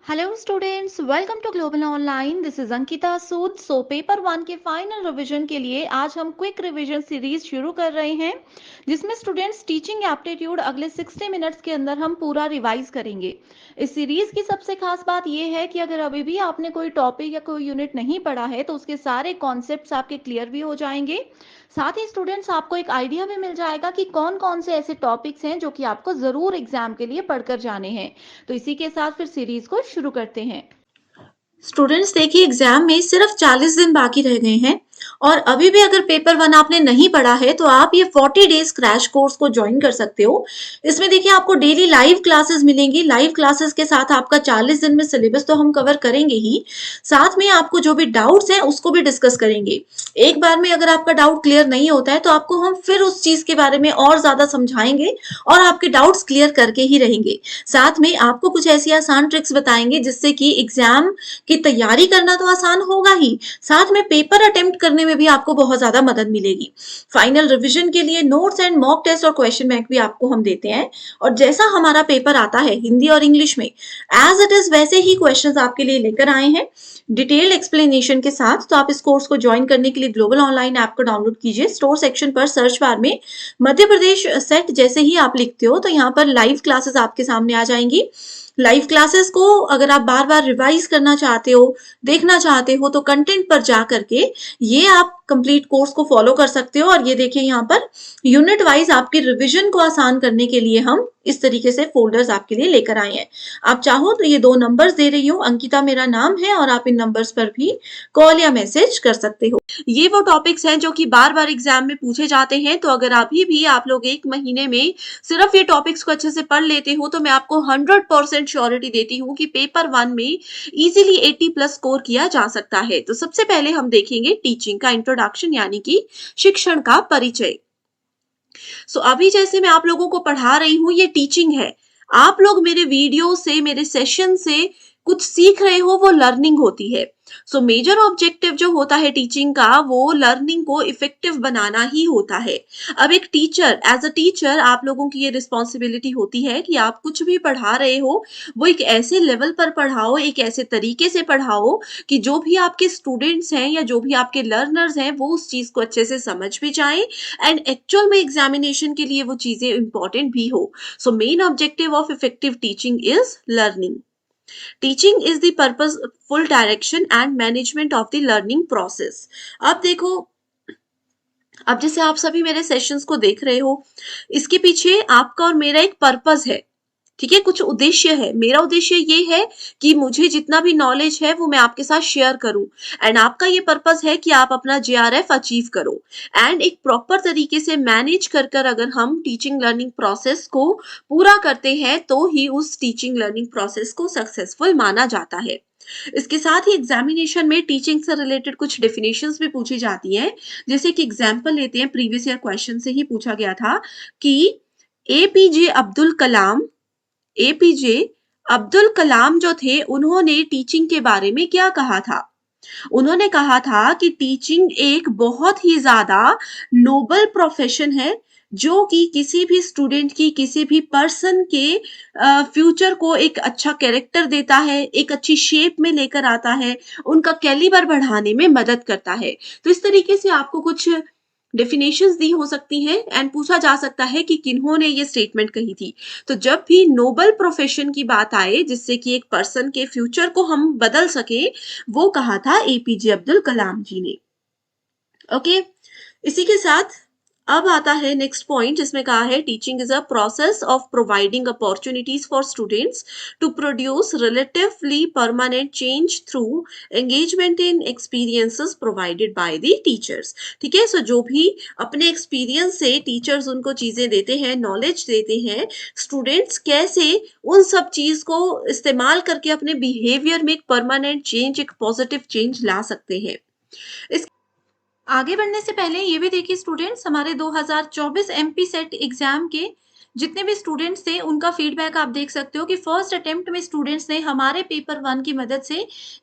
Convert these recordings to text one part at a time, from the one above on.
Hello students, welcome to global online. This is Ankita Sood. Paper one के final revision के लिए आज हम क्विक रिवीजन सीरीज शुरू कर रहे हैं, जिसमें स्टूडेंट्स टीचिंग एप्टीट्यूड अगले 60 मिनट्स के अंदर हम पूरा रिवाइज करेंगे। इस सीरीज की सबसे खास बात यह है कि अगर अभी भी आपने कोई टॉपिक या कोई यूनिट नहीं पढ़ा है तो उसके सारे कॉन्सेप्ट्स आपके क्लियर भी हो जाएंगे। साथ ही स्टूडेंट्स आपको एक आइडिया भी मिल जाएगा कि कौन कौन से ऐसे टॉपिक्स हैं जो कि आपको जरूर एग्जाम के लिए पढ़कर जाने हैं। तो इसी के साथ फिर सीरीज को शुरू करते हैं। स्टूडेंट्स देखिए, एग्जाम में सिर्फ 40 दिन बाकी रह गए हैं और अभी भी अगर पेपर वन आपने नहीं पढ़ा है तो आप ये 40 डेज क्रैश कोर्स को ज्वाइन कर सकते हो। इसमें देखिए आपको डेली लाइव क्लासेस मिलेंगी। लाइव क्लासेस के साथ आपका 40 दिन में सिलेबस तो हम कवर करेंगे ही, साथ में आपको जो भी डाउट्स हैं उसको भी डिस्कस करेंगे। एक बार में अगर आपका डाउट क्लियर नहीं होता है तो आपको हम फिर उस चीज के बारे में और ज्यादा समझाएंगे और आपके डाउट्स क्लियर करके ही रहेंगे। साथ में आपको कुछ ऐसी आसान ट्रिक्स बताएंगे जिससे कि एग्जाम की तैयारी करना तो आसान होगा ही, साथ में पेपर अटेम्प्ट करने में भी आपको बहुत ज्यादा मदद मिलेगी। फाइनल रिवीजन के लिए नोट्स एंड मॉक टेस्ट और क्वेश्चन बैंक भी आपको हम देते हैं, और जैसा हमारा पेपर आता है हिंदी और इंग्लिश में एज इट इज वैसे ही क्वेश्चंस आपके लिए लेकर आए हैं डिटेल्ड एक्सप्लेनेशन के साथ। तो आप इस कोर्स को ज्वाइन करने के लिए ग्लोबल ऑनलाइन ऐप को डाउनलोड कीजिए। स्टोर सेक्शन पर सर्च बार में मध्य प्रदेश सेट जैसे ही आप लिखते हो तो यहाँ पर लाइव क्लासेस आपके सामने आ जाएंगी। लाइव क्लासेस को अगर आप बार बार रिवाइज करना चाहते हो, देखना चाहते हो, तो कंटेंट पर जा करके ये आप कंप्लीट कोर्स को फॉलो कर सकते हो। और ये देखिए यहाँ पर यूनिट वाइज आपकी रिवीजन को आसान करने के लिए हम इस तरीके से फोल्डर्स आपके लिए लेकर आए हैं। आप चाहो तो ये 2 नंबर्स दे रही हूँ, अंकिता मेरा नाम है, और आप इन नंबर्स पर भी कॉल या मैसेज कर सकते हो। ये वो टॉपिक्स हैं जो कि बार बार एग्जाम में पूछे जाते हैं, तो अगर अभी भी आप लोग 1 महीने में सिर्फ ये टॉपिक्स को अच्छे से पढ़ लेते हो तो मैं आपको 100% श्योरिटी देती हूँ कि पेपर वन में इजीली 80 प्लस स्कोर किया जा सकता है। तो सबसे पहले हम देखेंगे टीचिंग का इंट्रोडक्शन, यानी कि शिक्षण का परिचय। अभी जैसे मैं आप लोगों को पढ़ा रही हूँ ये टीचिंग है। आप लोग मेरे वीडियो से, मेरे सेशन से कुछ सीख रहे हो, वो लर्निंग होती है। मेजर ऑब्जेक्टिव जो होता है टीचिंग का, वो लर्निंग को इफेक्टिव बनाना ही होता है। अब एक टीचर, एज अ टीचर आप लोगों की ये रिस्पॉन्सिबिलिटी होती है कि आप कुछ भी पढ़ा रहे हो वो एक ऐसे लेवल पर पढ़ाओ, एक ऐसे तरीके से पढ़ाओ कि जो भी आपके स्टूडेंट्स हैं या जो भी आपके लर्नर्स हैं वो उस चीज को अच्छे से समझ भी जाएं एंड एक्चुअल में एग्जामिनेशन के लिए वो चीजें इंपॉर्टेंट भी हो। Main objective of effective teaching is learning. Teaching is the purposeful direction and management of the learning process. अब देखो, अब जैसे आप सभी मेरे सेशंस को देख रहे हो, इसके पीछे आपका और मेरा एक पर्पस है, ठीक है, कुछ उद्देश्य है। मेरा उद्देश्य ये है कि मुझे जितना भी नॉलेज है वो मैं आपके साथ शेयर करूं, एंड आपका ये पर्पस है कि आप अपना JRF अचीव करो। एंड एक प्रॉपर तरीके से मैनेज कर कर अगर हम टीचिंग लर्निंग प्रोसेस को पूरा करते हैं तो ही उस टीचिंग लर्निंग प्रोसेस को सक्सेसफुल माना जाता है। इसके साथ ही एग्जामिनेशन में टीचिंग से रिलेटेड कुछ डेफिनेशंस भी पूछी जाती हैं। जैसे कि एग्जाम्पल लेते हैं, प्रीवियस ईयर क्वेश्चन से ही पूछा गया था कि एपीजे अब्दुल कलाम जो थे उन्होंने टीचिंग के बारे में क्या कहा था। उन्होंने कहा था कि टीचिंग एक बहुत ही ज्यादा नोबल प्रोफेशन है जो कि किसी भी स्टूडेंट की, किसी भी पर्सन के फ्यूचर को एक अच्छा कैरेक्टर देता है, एक अच्छी शेप में लेकर आता है, उनका कैलिबर बढ़ाने में मदद करता है। तो इस तरीके से आपको कुछ डेफिनेशंस दी हो सकती हैं एंड पूछा जा सकता है कि किन्होंने ये स्टेटमेंट कही थी। तो जब भी नोबल प्रोफेशन की बात आए जिससे कि एक पर्सन के फ्यूचर को हम बदल सके, वो कहा था एपीजे अब्दुल कलाम जी ने। ओके, इसी के साथ अब आता है नेक्स्ट पॉइंट, जिसमें कहा है teaching is a process of providing opportunities for students to produce relatively permanent change through engagement in experiences provided by the teachers. ठीक है, जो भी अपने एक्सपीरियंस से टीचर्स उनको चीजें देते हैं, नॉलेज देते हैं, स्टूडेंट्स कैसे उन सब चीज को इस्तेमाल करके अपने बिहेवियर में एक परमानेंट चेंज, एक पॉजिटिव चेंज ला सकते हैं। आगे बढ़ने से पहले ये भी देखिए स्टूडेंट्स, हमारे 2024 MP सेट एग्जाम के जितने भी स्टूडेंट्स थे उनका फीडबैक आप देख सकते हो कि फर्स्ट अटेम्प्ट में स्टूडेंट्स ने हमारे पेपर 1 की मदद से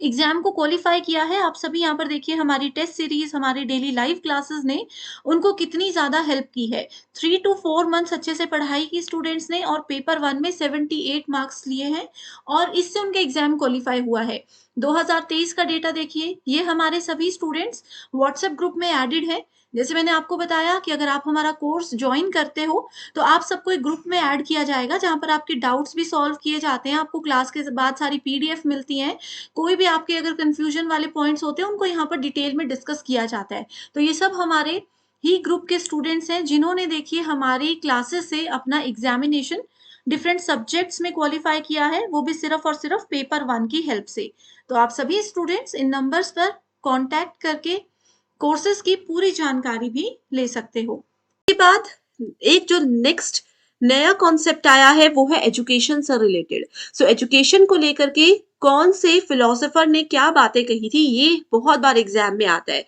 एग्जाम को क्वालिफाई किया है। आप सभी यहाँ पर देखिए हमारी टेस्ट सीरीज, हमारी डेली लाइव क्लासेस ने उनको कितनी ज़्यादा हेल्प की है। 3 टू 4 मंथ्स अच्छे से पढ़ाई की स्टूडेंट्स ने और पेपर 1 में 78 मार्क्स लिए हैं और इससे उनका एग्जाम क्वालिफाई हुआ है। 2023 का डेटा देखिए, ये हमारे सभी स्टूडेंट्स व्हाट्सएप ग्रुप में एडेड हैं। जैसे मैंने आपको बताया कि अगर आप हमारा कोर्स ज्वाइन करते हो तो आप सबको एक ग्रुप में ऐड किया जाएगा जहाँ पर आपके डाउट्स भी सॉल्व किए जाते हैं। आपको क्लास के बाद सारी पीडीएफ मिलती हैं। कोई भी आपके अगर कंफ्यूजन वाले पॉइंट्स होते हैं उनको यहाँ पर डिटेल में डिस्कस किया जाता है। तो ये सब हमारे ही ग्रुप के स्टूडेंट्स हैं जिन्होंने देखिए हमारी क्लासेस से अपना एग्जामिनेशन डिफरेंट सब्जेक्ट्स में क्वालिफाई किया है, वो भी सिर्फ और सिर्फ पेपर 1 की हेल्प से। तो आप सभी स्टूडेंट्स इन नंबर्स पर कांटेक्ट करके कोर्सेज की पूरी जानकारी भी ले सकते हो। के बाद एक जो नेक्स्ट नया कॉन्सेप्ट आया है वो है एजुकेशन से रिलेटेड। सो एजुकेशन को लेकर के कौन से फिलोसोफर ने क्या बातें कही थी, ये बहुत बार एग्जाम में आता है।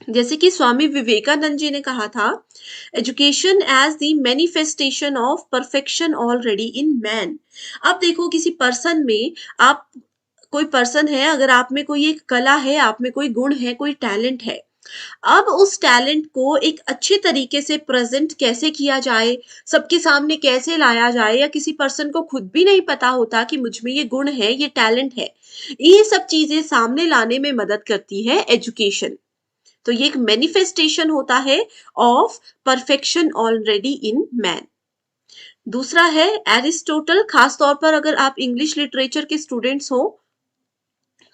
जैसे कि स्वामी विवेकानंद जी ने कहा था, education as the manifestation of perfection already in man. अब देखो किसी पर्सन में, आप कोई पर्सन है, अगर आप में कोई एक कला है, आप में कोई गुण है, कोई टैलेंट है, अब उस टैलेंट को एक अच्छे तरीके से प्रेजेंट कैसे किया जाए, सबके सामने कैसे लाया जाए, या किसी पर्सन को खुद भी नहीं पता होता कि मुझ में ये गुण है, ये टैलेंट है, ये सब चीजें सामने लाने में मदद करती है एजुकेशन। तो ये एक मैनिफेस्टेशन होता है of perfection already in man. दूसरा है एरिस्टोटल। खास तौर पर अगर आप इंग्लिश लिटरेचर के स्टूडेंट्स हो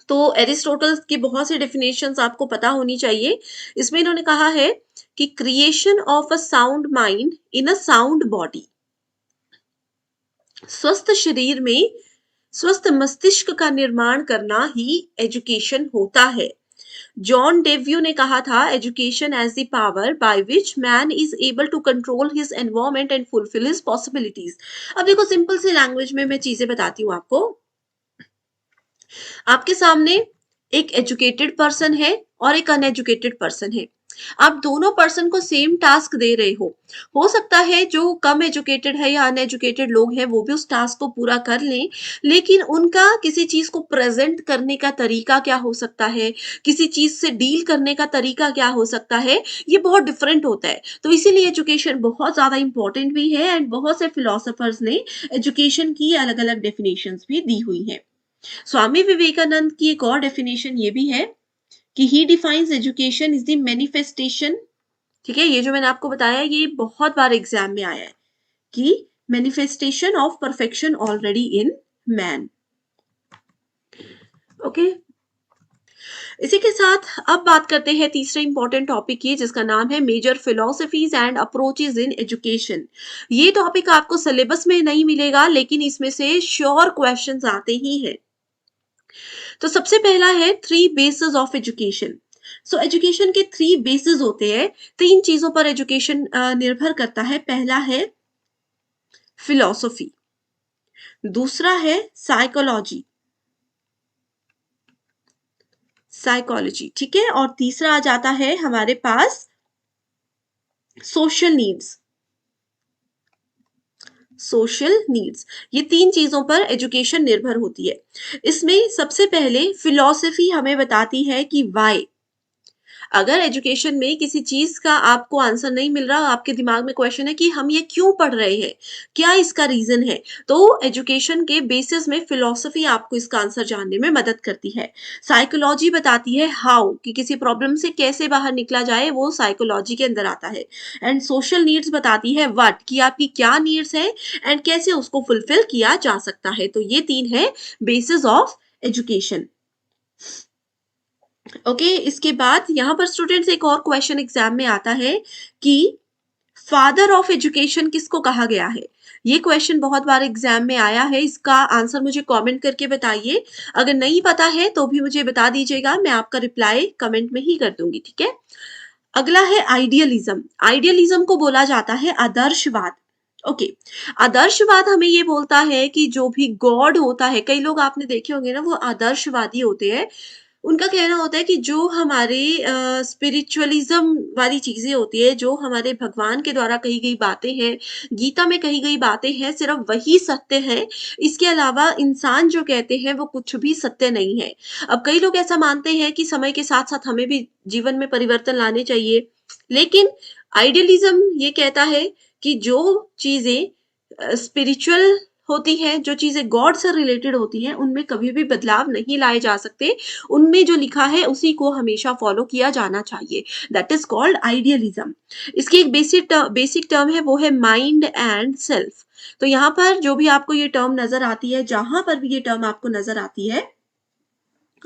तो एरिस्टोटल की बहुत सी डेफिनेशंस आपको पता होनी चाहिए। इसमें इन्होंने कहा है कि creation of a sound mind in a sound body, स्वस्थ शरीर में स्वस्थ मस्तिष्क का निर्माण करना ही एजुकेशन होता है। जॉन डेव्यू ने कहा था, education as the power by which man is able to control his environment and fulfil his possibilities. अब देखो सिंपल सी लैंग्वेज में मैं चीजें बताती हूँ आपको। आपके सामने एक एजुकेटेड पर्सन है और एक अनएजुकेटेड पर्सन है। आप दोनों पर्सन को सेम टास्क दे रहे हो सकता है जो कम एजुकेटेड है या अनएजुकेटेड लोग हैं वो भी उस टास्क को पूरा कर लें, लेकिन उनका किसी चीज को प्रेजेंट करने का तरीका क्या हो सकता है, किसी चीज से डील करने का तरीका क्या हो सकता है, ये बहुत डिफरेंट होता है। तो इसीलिए एजुकेशन बहुत ज्यादा इंपॉर्टेंट भी है एंड बहुत से फिलोसोफर्स ने एजुकेशन की अलग अलग डेफिनेशंस भी दी हुई है। स्वामी विवेकानंद की एक और डेफिनेशन ये भी है कि he defines education is the manifestation. ठीक है, ये जो मैंने आपको बताया ये बहुत बार एग्जाम में आया है कि manifestation of perfection already in man. Okay, इसी के साथ अब बात करते हैं तीसरे इंपॉर्टेंट टॉपिक की, जिसका नाम है major philosophies and approaches in education. ये टॉपिक आपको सिलेबस में नहीं मिलेगा लेकिन इसमें से श्योर क्वेश्चंस आते ही हैं। तो सबसे पहला है 3 basis of education. So education के 3 बेसिस होते हैं। 3 चीजों पर एजुकेशन निर्भर करता है। पहला है फिलॉसफी, दूसरा है साइकोलॉजी, ठीक है, और तीसरा आ जाता है हमारे पास सोशल नीड्स। ये 3 चीजों पर एजुकेशन निर्भर होती है। इसमें सबसे पहले फिलॉसफी हमें बताती है कि वाई। अगर एजुकेशन में किसी चीज का आपको आंसर नहीं मिल रहा, आपके दिमाग में क्वेश्चन है कि हम ये क्यों पढ़ रहे हैं, क्या इसका रीजन है, तो एजुकेशन के बेसिस में फिलॉसफी आपको इसका आंसर जानने में मदद करती है। साइकोलॉजी बताती है हाउ, कि किसी प्रॉब्लम से कैसे बाहर निकला जाए, वो साइकोलॉजी के अंदर आता है। एंड सोशल नीड्स बताती है व्हाट, कि आपकी क्या नीड्स है एंड कैसे उसको फुलफिल किया जा सकता है। तो ये 3 है बेसिस ऑफ एजुकेशन। ओके, इसके बाद यहाँ पर स्टूडेंट्स एक और क्वेश्चन एग्जाम में आता है कि फादर ऑफ एजुकेशन किसको कहा गया है। ये क्वेश्चन बहुत बार एग्जाम में आया है। इसका आंसर मुझे कमेंट करके बताइए। अगर नहीं पता है तो भी मुझे बता दीजिएगा, मैं आपका रिप्लाई कमेंट में ही कर दूंगी। ठीक है, अगला है आइडियलिज्म। आइडियलिज्म को बोला जाता है आदर्शवाद। ओके, आदर्शवाद हमें ये बोलता है कि जो भी गॉड होता है, कई लोग आपने देखे होंगे ना वो आदर्शवादी होते हैं, उनका कहना होता है कि जो हमारे स्पिरिचुअलिज्म वाली चीज़ें होती है, जो हमारे भगवान के द्वारा कही गई बातें हैं, गीता में कही गई बातें हैं, सिर्फ़ वही सत्य है। इसके अलावा इंसान जो कहते हैं, वो कुछ भी सत्य नहीं है। अब कई लोग ऐसा मानते हैं कि समय के साथ-साथ हमें भी जीवन में परिवर्तन लाने चाहिए, लेकिन आइडियलिज़्म ये कहता है कि जो चीज़ें स्पिरिचुअल होती हैं, जो चीज़ें गॉड से रिलेटेड होती हैं, उनमें कभी भी बदलाव नहीं लाए जा सकते। उनमें जो लिखा है उसी को हमेशा फॉलो किया जाना चाहिए। That is called idealism. इसकी एक बेसिक टर्म है, वो है माइंड एंड सेल्फ। तो यहाँ पर जो भी आपको ये टर्म नज़र आती है, जहाँ पर भी ये टर्म आपको नज़र आती है,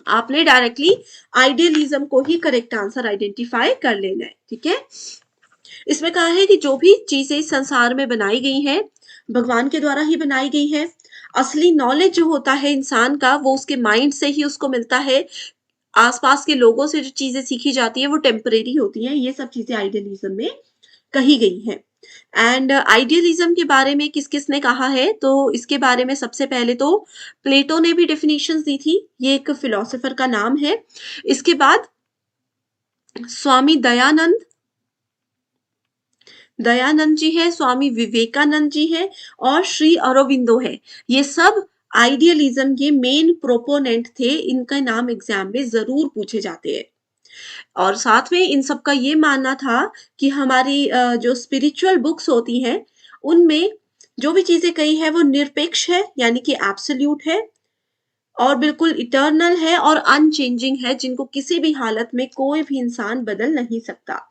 आपने डायरेक्टली आइडियलिज़्म को ही करेक्ट आंसर आइडेंटिफाई कर लेना है, ठीक है? इसमें कहा है कि जो भी चीज़ें संसार में बनाई गई हैं, भगवान के द्वारा ही बनाई गई हैं। असली नॉलेज जो होता है इंसान का, वो उसके माइंड से ही उसको मिलता है। आस-पास के लोगों से जो चीज़ें सीखी जाती हैं, वो टेम्परेरी होती हैं। ये सब चीज़ें आइडियलिज़्म में कही गई हैं। एंड आइडियलिज़्म के बारे में किस-किस ने कहा है, तो इसके बारे में सबसे पहले तो प्लेटो ने भी डेफिनिशंस दी थी। ये एक फिलॉसफर का नाम है। इसके बाद स्वामी दयानंद जी है, स्वामी विवेकानंद जी है और श्री अरबिंदो है। ये सब आइडियलिज्म के मेन प्रोपोनेंट थे। इनका नाम एग्जाम में जरूर पूछे जाते हैं। और साथ में इन सब का ये मानना था कि हमारी जो स्पिरिचुअल बुक्स होती हैं, उनमें जो भी चीजें कही है वो निरपेक्ष है, यानी कि एब्सोल्यूट है और बिल्कुल इटर्नल है और अनचेंजिंग है, जिनको किसी भी हालत में कोई भी इंसान बदल नहीं सकता।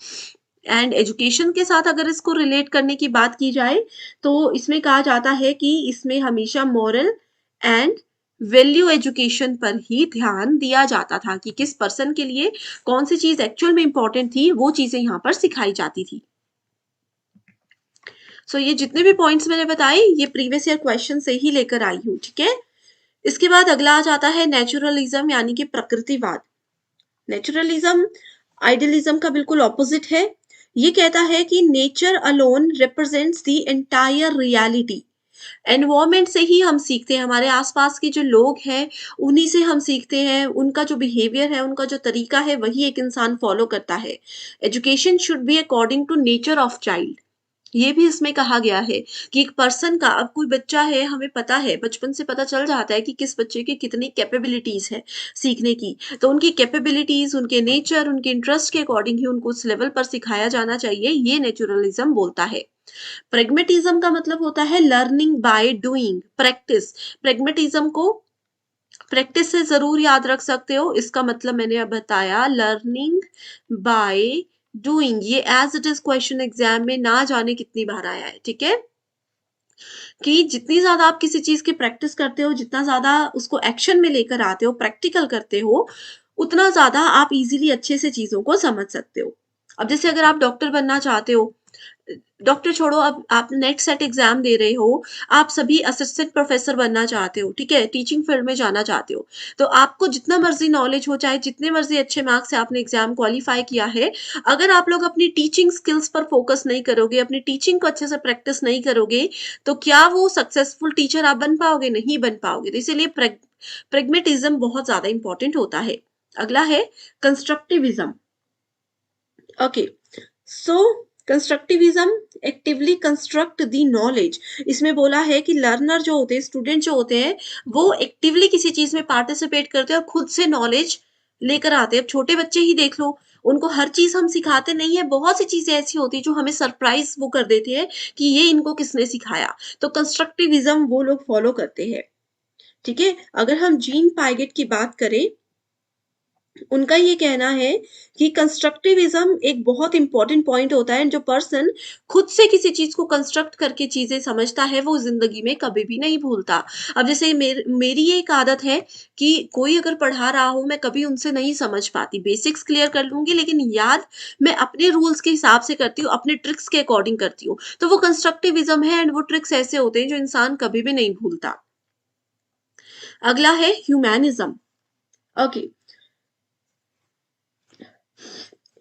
एंड एजुकेशन के साथ अगर इसको रिलेट करने की बात की जाए, तो इसमें कहा जाता है कि इसमें हमेशा मॉरल एंड वैल्यू एजुकेशन पर ही ध्यान दिया जाता था कि किस पर्सन के लिए कौन सी चीज एक्चुअल में इंपॉर्टेंट थी, वो चीजें यहाँ पर सिखाई जाती थी। सो ये जितने भी पॉइंट्स मैंने बताए, ये प्रीवियस ईयर क्वेश्चन से ही लेकर आई हूँ, ठीक है? इसके बाद अगला आ जाता है नेचुरलिज्म, यानी कि प्रकृतिवाद। नेचुरलिज्म आइडियलिज्म का बिल्कुल ऑपोजिट है। ये कहता है कि nature alone represents the entire reality. Environment से ही हम सीखते हैं, हमारे आसपास के जो लोग हैं उन्हीं से हम सीखते हैं। उनका जो बिहेवियर है, उनका जो तरीका है, वही एक इंसान फॉलो करता है। Education should be according to nature of child. ये भी इसमें कहा गया है कि एक पर्सन का, अब कोई बच्चा है, हमें पता है, बचपन से पता चल जाता है कि किस बच्चे की कितनी कैपेबिलिटीज है सीखने की। तो उनकी कैपेबिलिटीज, उनके नेचर, उनके इंटरेस्ट के अकॉर्डिंग ही उनको उस लेवल पर सिखाया जाना चाहिए। ये नेचुरलिज्म बोलता है। प्रेग्मेटिज्म का मतलब होता है लर्निंग बाय डूइंग, प्रैक्टिस। प्रेग्मेटिज्म को प्रैक्टिस से जरूर याद रख सकते हो। इसका मतलब मैंने अब बताया, लर्निंग बाय डूइंग। ये as it is question exam में ना जाने कितनी बार आया है, ठीक है? कि जितनी ज्यादा आप किसी चीज की प्रैक्टिस करते हो, जितना ज्यादा उसको एक्शन में लेकर आते हो, प्रैक्टिकल करते हो, उतना ज्यादा आप इजीली अच्छे से चीजों को समझ सकते हो। अब जैसे अगर आप डॉक्टर बनना चाहते हो, डॉक्टर छोड़ो, अब आप नेट सेट एग्जाम दे रहे हो, आप सभी असिस्टेंट प्रोफेसर बनना चाहते हो, ठीक है, टीचिंग फील्ड में जाना चाहते हो, तो आपको जितना मर्जी नॉलेज हो, चाहे जितने मर्जी अच्छे मार्क्स से आपने एग्जाम क्वालिफाई किया है, अगर आप लोग अपनी टीचिंग स्किल्स पर फोकस नहीं करोगे, अपनी टीचिंग को अच्छे से प्रैक्टिस नहीं करोगे, तो क्या वो सक्सेसफुल टीचर आप बन पाओगे? नहीं बन पाओगे। तो इसीलिए प्रेग्मेटिज्म बहुत ज्यादा इंपॉर्टेंट होता है। अगला है constructivism. Okay, so constructivism actively construct the knowledge. इसमें बोला है कि लर्नर जो होते हैं, स्टूडेंट जो होते हैं, वो एक्टिवली किसी चीज में पार्टिसिपेट करते हैं और खुद से नॉलेज लेकर आते हैं। अब छोटे बच्चे ही देख लो, उनको हर चीज हम सिखाते नहीं है। बहुत सी चीजें ऐसी होती है जो हमें सरप्राइज वो कर देती है कि ये इनको किसने सिखाया। तो कंस्ट्रक्टिविज्म वो लोग फॉलो करते हैं, ठीक है? अगर हम जीन पाइगेट की बात करें, उनका ये कहना है कि कंस्ट्रक्टिविज्म एक बहुत इंपॉर्टेंट पॉइंट होता है। जो पर्सन खुद से किसी चीज को कंस्ट्रक्ट करके चीजें समझता है, वो जिंदगी में कभी भी नहीं भूलता। अब जैसे मेरी एक आदत है कि कोई अगर पढ़ा रहा हो, मैं कभी उनसे नहीं समझ पाती। बेसिक्स क्लियर कर लूंगी, लेकिन याद मैं अपने रूल्स के हिसाब से करती हूँ, अपने ट्रिक्स के अकॉर्डिंग करती हूँ। तो वो कंस्ट्रक्टिविज्म है। एंड वो ट्रिक्स ऐसे होते हैं जो इंसान कभी भी नहीं भूलता। अगला है ह्यूमैनिज्म। ओके,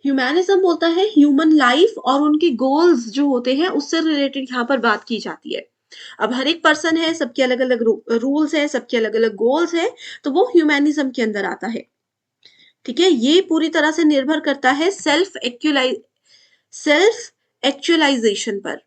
ह्यूमैनिज्म बोलता है ह्यूमन लाइफ और उनके गोल्स जो होते हैं, उससे रिलेटेड यहाँ पर बात की जाती है। अब हर एक पर्सन है, सबके अलग अलग रूल्स है, सबके अलग अलग गोल्स है, तो वो ह्यूमैनिज्म के अंदर आता है। ठीक है, ये पूरी तरह से निर्भर करता है सेल्फ एक्चुअलाइजेशन पर।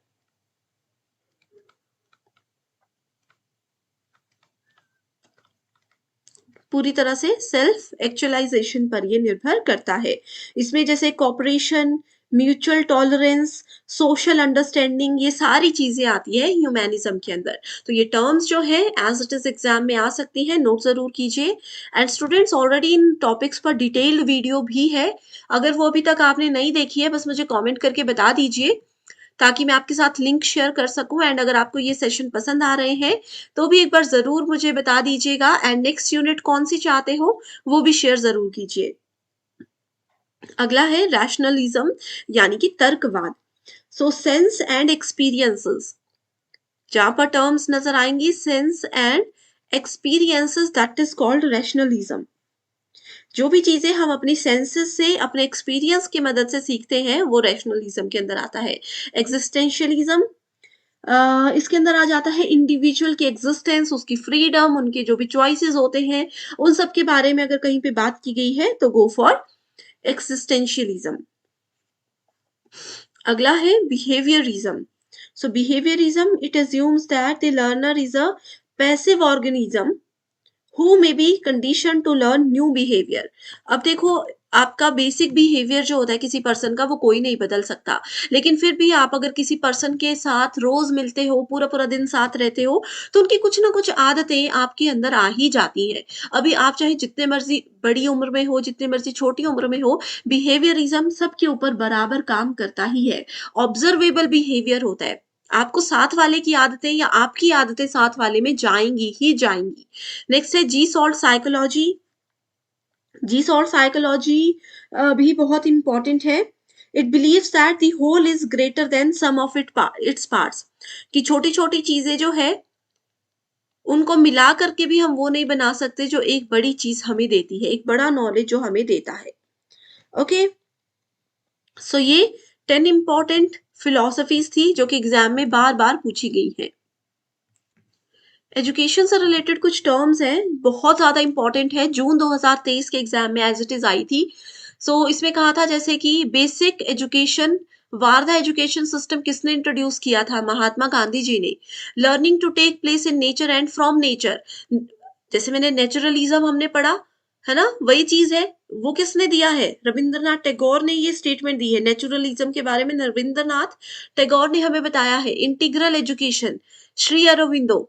पूरी तरह से सेल्फ एक्चुअलाइजेशन पर ये निर्भर करता है। इसमें जैसे cooperation, mutual tolerance, social understanding, ये सारी चीजें आती है ह्यूमैनिज्म के अंदर। तो ये टर्म्स जो है एज इट इज एग्जाम में आ सकती हैं, नोट जरूर कीजिए। And students, already in topics पर डिटेल्ड वीडियो भी है, अगर वो अभी तक आपने नहीं देखी है बस मुझे कॉमेंट करके बता दीजिए ताकि मैं आपके साथ लिंक शेयर कर सकूं। एंड अगर आपको ये सेशन पसंद आ रहे हैं तो भी एक बार जरूर मुझे बता दीजिएगा। एंड नेक्स्ट यूनिट कौन सी चाहते हो वो भी शेयर जरूर कीजिए। अगला है रैशनलिज्म यानी कि तर्कवाद। सो सेंस एंड एक्सपीरियंसेस, जहां पर टर्म्स नजर आएंगी sense and experiences, that is called rationalism. जो भी चीजें हम अपनी सेंसेस से, अपने एक्सपीरियंस की मदद से सीखते हैं वो रैशनलिज्म के अंदर आता है। एग्जिस्टेंशियलिज्म, इसके अंदर आ जाता है इंडिविजुअल की एग्जिस्टेंस, उसकी फ्रीडम, उनके जो भी चॉइसेस होते हैं उन सब के बारे में अगर कहीं पे बात की गई है तो गो फॉर एक्सिस्टेंशियलिज्म। अगला है behaviourism. So behaviourism, it assumes that the learner is a passive organism who may be conditioned to learn new behavior। अब देखो, आपका बेसिक बिहेवियर जो होता है किसी पर्सन का वो कोई नहीं बदल सकता, लेकिन फिर भी आप अगर किसी पर्सन के साथ रोज मिलते हो, पूरा पूरा दिन साथ रहते हो, तो उनकी कुछ ना कुछ आदतें आपके अंदर आ ही जाती हैं। अभी आप चाहे जितने मर्जी बड़ी उम्र में हो, जितने मर्जी छोटी उम्र में हो, बिहेवियरिज्म सबके ऊपर बराबर काम करता ही है। ऑब्जर्वेबल बिहेवियर होता है, आपको साथ वाले की आदतें या आपकी आदतें साथ वाले में जाएंगी ही जाएंगी। नेक्स्ट है Gestalt psychology. Gestalt psychology भी बहुत इंपॉर्टेंट है। It believes that the whole is greater than sum of its parts, कि छोटी छोटी चीजें जो है उनको मिला करके भी हम वो नहीं बना सकते जो एक बड़ी चीज हमें देती है, एक बड़ा नॉलेज जो हमें देता है। ओके, सो ये 10 इंपॉर्टेंट फिलोसफीज थी जो कि एग्जाम में बार बार पूछी गई है। एजुकेशन से रिलेटेड कुछ टर्म्स हैं, बहुत ज्यादा इंपॉर्टेंट है, जून 2023 के एग्जाम में एज इट इज आई थी। इसमें कहा था जैसे कि basic education, Wardha education system किसने इंट्रोड्यूस किया था? महात्मा गांधी जी ने। Learning to take place in nature and from nature, जैसे मैंने नेचुरलिज्म हमने पढ़ा है ना, वही चीज है, वो किसने दिया है? रविंद्रनाथ टैगोर ने ये स्टेटमेंट दी है नेचुरलिज्म के बारे में। रविंद्रनाथ टैगोर ने हमें बताया है। Integral education, Shri Aurobindo.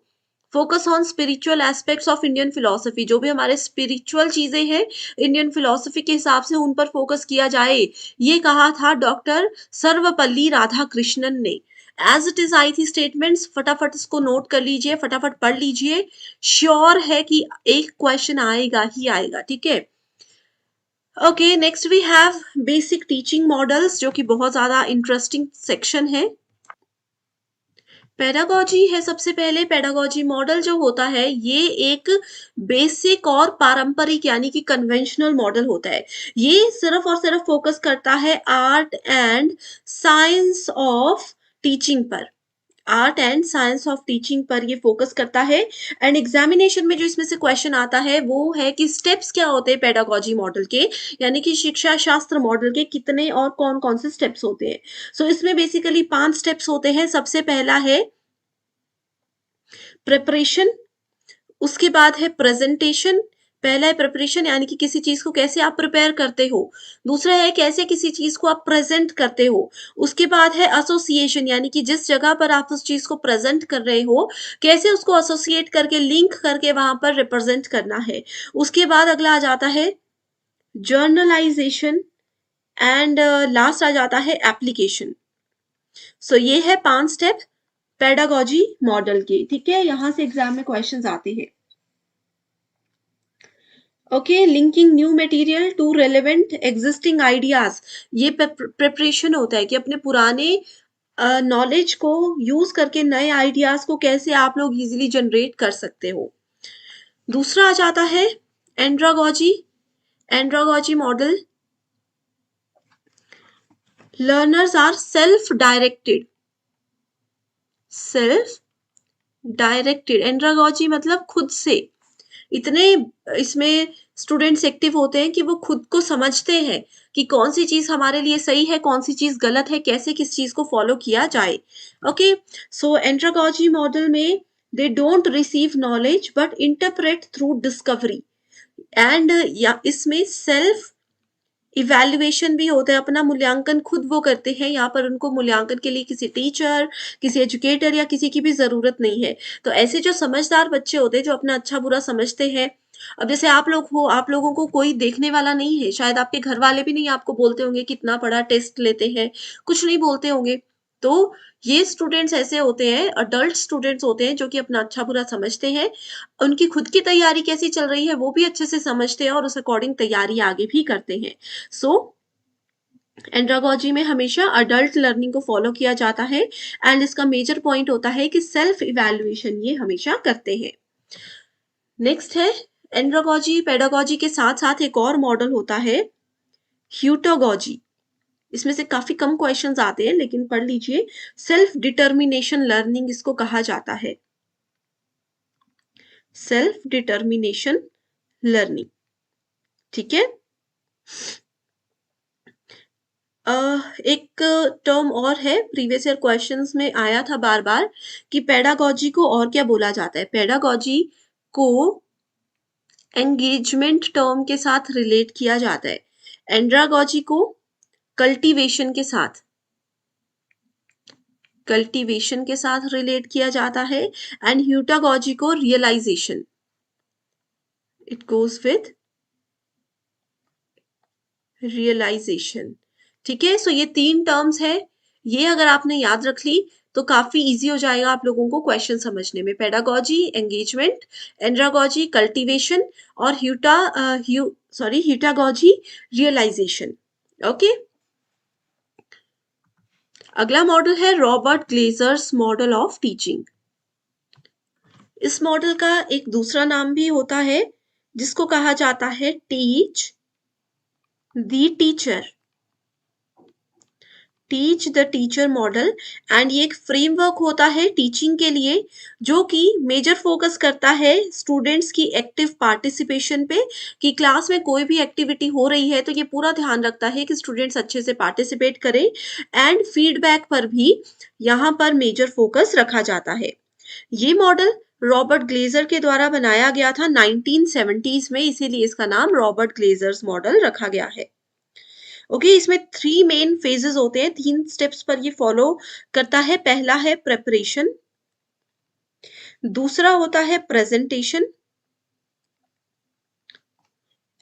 Focus on spiritual aspects of Indian philosophy, जो भी हमारे स्पिरिचुअल चीजें हैं इंडियन फिलोसफी के हिसाब से उन पर फोकस किया जाए, ये कहा था डॉक्टर सर्वपल्ली राधाकृष्णन ने। एज इट इज आई थी स्टेटमेंट्स, फटाफट इसको नोट कर लीजिए, फटाफट पढ़ लीजिए, श्योर है कि एक क्वेश्चन आएगा ही आएगा। ठीक है, okay, next we have basic teaching models, जो कि बहुत ज्यादा इंटरेस्टिंग सेक्शन है। पेडागोजी है सबसे पहले। पेडागोजी मॉडल जो होता है ये एक बेसिक और पारंपरिक यानी कि कन्वेंशनल मॉडल होता है। ये सिर्फ और सिर्फ फोकस करता है art and science of teaching पर, art and science of teaching पर ये फोकस करता है। एंड एग्जामिनेशन में जो इसमें से क्वेश्चन आता है वो है कि स्टेप्स क्या होते हैं पेडागोजी मॉडल के, यानी कि शिक्षा शास्त्र मॉडल के कितने और कौन कौन से स्टेप्स होते हैं। इसमें बेसिकली 5 स्टेप्स होते हैं। सबसे पहला है प्रिपरेशन, उसके बाद है प्रेजेंटेशन। पहला है प्रिपरेशन यानी कि किसी चीज को कैसे आप प्रिपेयर करते हो। दूसरा है कैसे किसी चीज को आप प्रेजेंट करते हो। उसके बाद है एसोसिएशन यानी कि जिस जगह पर आप उस चीज को प्रेजेंट कर रहे हो कैसे उसको एसोसिएट करके लिंक करके वहां पर रिप्रेजेंट करना है। उसके बाद अगला आ जाता है जर्नलाइजेशन एंड लास्ट आ जाता है एप्लीकेशन। ये है 5 स्टेप पेडागोजी मॉडल के। ठीक है, यहां से एग्जाम में क्वेश्चंस आते हैं। Okay, linking new material to relevant existing ideas, ये प्रिपरेशन होता है कि अपने पुराने नॉलेज को यूज करके नए आइडियाज को कैसे आप लोग इजीली जनरेट कर सकते हो। दूसरा आ जाता है andragogy. Andragogy model, learners are self directed. Self directed, andragogy मतलब खुद से। इतने इसमें स्टूडेंट्स एक्टिव होते हैं कि वो खुद को समझते हैं कि कौन सी चीज हमारे लिए सही है, कौन सी चीज गलत है, कैसे किस चीज को फॉलो किया जाए। ओके, सो एंड्रागॉजी मॉडल में they don't receive knowledge but interpret through discovery and या इसमें सेल्फ इवैल्यूएशन भी होता है, अपना मूल्यांकन खुद वो करते हैं। यहाँ पर उनको मूल्यांकन के लिए किसी टीचर, किसी एजुकेटर या किसी की भी जरूरत नहीं है। तो ऐसे जो समझदार बच्चे होते हैं जो अपना अच्छा बुरा समझते हैं, अब जैसे आप लोग हो, आप लोगों को कोई देखने वाला नहीं है, शायद आपके घर वाले भी नहीं आपको बोलते होंगे कितना बड़ा टेस्ट लेते हैं, कुछ नहीं बोलते होंगे। तो ये स्टूडेंट्स ऐसे होते हैं, अडल्ट स्टूडेंट्स होते हैं जो कि अपना अच्छा बुरा समझते हैं, उनकी खुद की तैयारी कैसी चल रही है वो भी अच्छे से समझते हैं और उस अकॉर्डिंग तैयारी आगे भी करते हैं। सो एंड्रागॉजी में हमेशा अडल्ट लर्निंग को फॉलो किया जाता है एंड इसका मेजर पॉइंट होता है कि सेल्फ इवैल्यूएशन ये हमेशा करते हैं। नेक्स्ट है एंड्रागॉजी पेडागॉजी के साथ साथ एक और मॉडल होता है ह्यूटागॉजी। इसमें से काफी कम क्वेश्चंस आते हैं लेकिन पढ़ लीजिए। सेल्फ डिटर्मिनेशन लर्निंग इसको कहा जाता है, सेल्फ डिटर्मिनेशन लर्निंग। ठीक है, एक टर्म और है, प्रीवियस ईयर क्वेश्चंस में आया था बार बार कि पेडागॉजी को और क्या बोला जाता है। पेडागॉजी को एंगेजमेंट टर्म के साथ रिलेट किया जाता है, एंड्रागॉजी को कल्टीवेशन के साथ, कल्टीवेशन के साथ रिलेट किया जाता है एंड ह्यूटागॉजी को realization, it goes with realization. ठीक है, सो ये 3 टर्म्स है, ये अगर आपने याद रख ली तो काफी इजी हो जाएगा आप लोगों को क्वेश्चन समझने में। पेडागॉजी एंगेजमेंट, एंड्रागॉजी कल्टीवेशन और ह्यूटागॉजी रियलाइजेशन। ओके, अगला मॉडल है Robert Glazers model of teaching. इस मॉडल का एक दूसरा नाम भी होता है जिसको कहा जाता है teach the teacher, teach the teacher model. And ये एक फ्रेमवर्क होता है टीचिंग के लिए जो कि मेजर फोकस करता है स्टूडेंट्स की एक्टिव पार्टिसिपेशन पे, कि क्लास में कोई भी एक्टिविटी हो रही है तो ये पूरा ध्यान रखता है कि स्टूडेंट्स अच्छे से पार्टिसिपेट करें एंड फीडबैक पर भी यहाँ पर मेजर फोकस रखा जाता है। ये मॉडल रॉबर्ट ग्लेजर के द्वारा बनाया गया था 1970s में, इसीलिए इसका नाम रॉबर्ट ग्लेजर्स मॉडल रखा गया है। ओके, इसमें 3 मेन फेजेस होते हैं, 3 स्टेप्स पर ये फॉलो करता है। पहला है प्रेपरेशन, दूसरा होता है प्रेजेंटेशन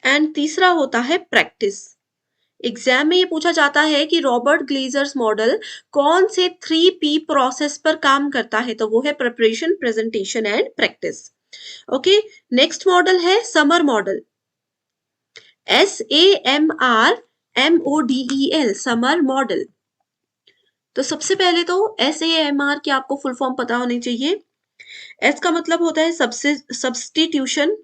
एंड तीसरा होता है प्रैक्टिस। एग्जाम में ये पूछा जाता है कि रॉबर्ट ग्लेजर्स मॉडल कौन से 3P प्रोसेस पर काम करता है, तो वो है preparation, presentation and practice. Okay, next model है SAMR model, SAMR SAMR model. तो सबसे पहले तो SAMR की आपको फुल फॉर्म पता होनी चाहिए। S का मतलब होता है सब्स्टिट्यूशन,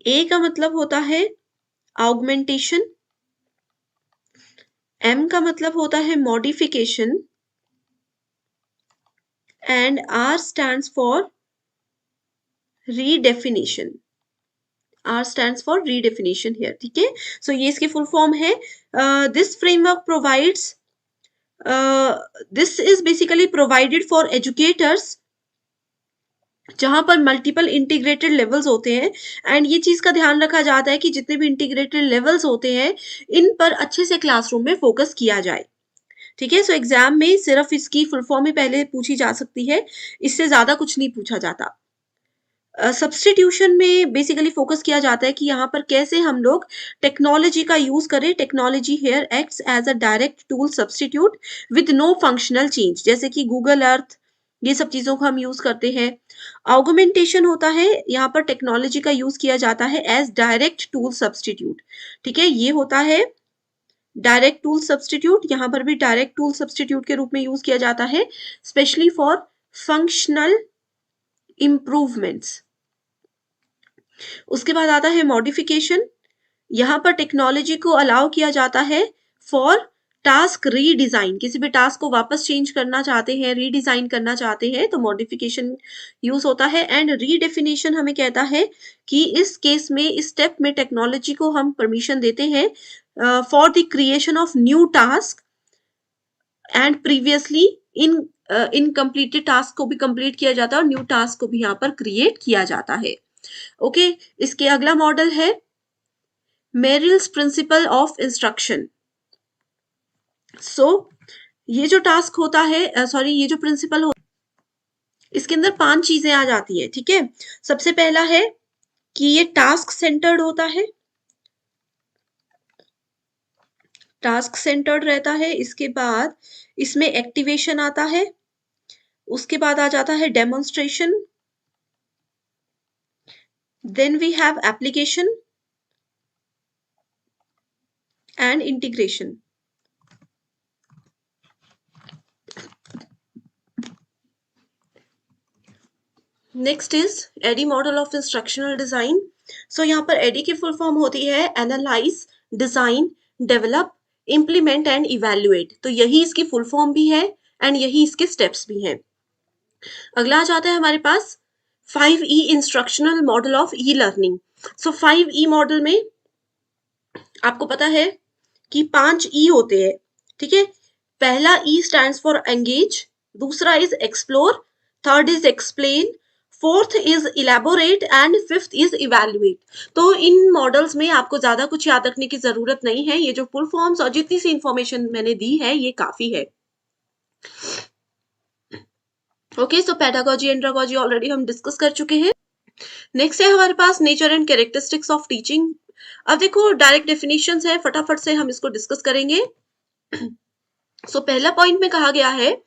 A का मतलब होता है ऑगमेंटेशन, M का मतलब होता है modification and R stands for redefinition, R stands for redefinition here। ठीक है, सो ये इसकी फुल फॉर्म है। This framework provides, this is basically provided for educators जहां पर मल्टीपल इंटीग्रेटेड लेवल्स होते हैं एंड ये चीज का ध्यान रखा जाता है कि जितने भी इंटीग्रेटेड लेवल्स होते हैं इन पर अच्छे से क्लासरूम में फोकस किया जाए। ठीक है, सो एग्जाम में सिर्फ इसकी फुल फॉर्म ही पहले पूछी जा सकती है, इससे ज्यादा कुछ नहीं पूछा जाता। सब्स्टिट्यूशन में बेसिकली फोकस किया जाता है कि यहाँ पर कैसे हम लोग टेक्नोलॉजी का यूज करें। Technology here acts as a direct tool substitute with no functional change, जैसे कि गूगल अर्थ, ये सब चीजों को हम यूज करते हैं। ऑगमेंटेशन होता है, यहाँ पर टेक्नोलॉजी का यूज किया जाता है एज डायरेक्ट टूल सब्स्टिट्यूट। ठीक है, ये होता है डायरेक्ट टूल सब्स्टिट्यूट, यहाँ पर भी डायरेक्ट टूल सब्स्टिट्यूट के रूप में यूज किया जाता है स्पेशली फॉर फंक्शनल इंप्रूवमेंट्स। उसके बाद आता है मॉडिफिकेशन, यहां पर टेक्नोलॉजी को अलाउ किया जाता है फॉर टास्क रीडिजाइन, किसी भी टास्क को वापस चेंज करना चाहते हैं, रीडिजाइन करना चाहते हैं तो मॉडिफिकेशन यूज होता है। एंड रीडेफिनेशन हमें कहता है कि इस केस में, इस स्टेप में टेक्नोलॉजी को हम परमिशन देते हैं for the creation of new task and previously incompleted task को भी कंप्लीट किया जाता है और न्यू टास्क को भी यहाँ पर क्रिएट किया जाता है। ओके, इसके अगला मॉडल है मेरिल्स प्रिंसिपल ऑफ इंस्ट्रक्शन। सो ये जो टास्क होता है, ये जो प्रिंसिपल होता है, इसके अंदर 5 चीजें आ जाती है। ठीक है, सबसे पहला है कि ये टास्क सेंटर्ड होता है, टास्क सेंटर्ड रहता है। इसके बाद इसमें एक्टिवेशन आता है, उसके बाद आ जाता है demonstration, then we have application and integration. Next is ADDIE model of instructional design. So यहाँ पर एडी की फुल फॉर्म होती है analyze, design, develop, implement and evaluate. तो यही इसकी फुल फॉर्म भी है एंड यही इसके स्टेप्स भी हैं। अगला आ जाता है हमारे पास 5E instructional model of e learning. So 5E model में आपको पता है कि 5 E होते हैं। ठीक है, पहला E स्टैंड्स फॉर एंगेज, दूसरा is explore, third is explain, fourth is elaborate and fifth is evaluate. तो इन मॉडल्स में आपको ज्यादा कुछ याद रखने की जरूरत नहीं है, ये जो फुल फॉर्म्स और जितनी सी इंफॉर्मेशन मैंने दी है ये काफी है। Okay, so pedagogy andragogy already हम डिस्कस कर चुके हैं। नेक्स्ट है हमारे पास nature and characteristics of teaching. अब देखो डायरेक्ट डेफिनेशंस है, फटाफट से हम इसको डिस्कस करेंगे। सो पहला पॉइंट में कहा गया है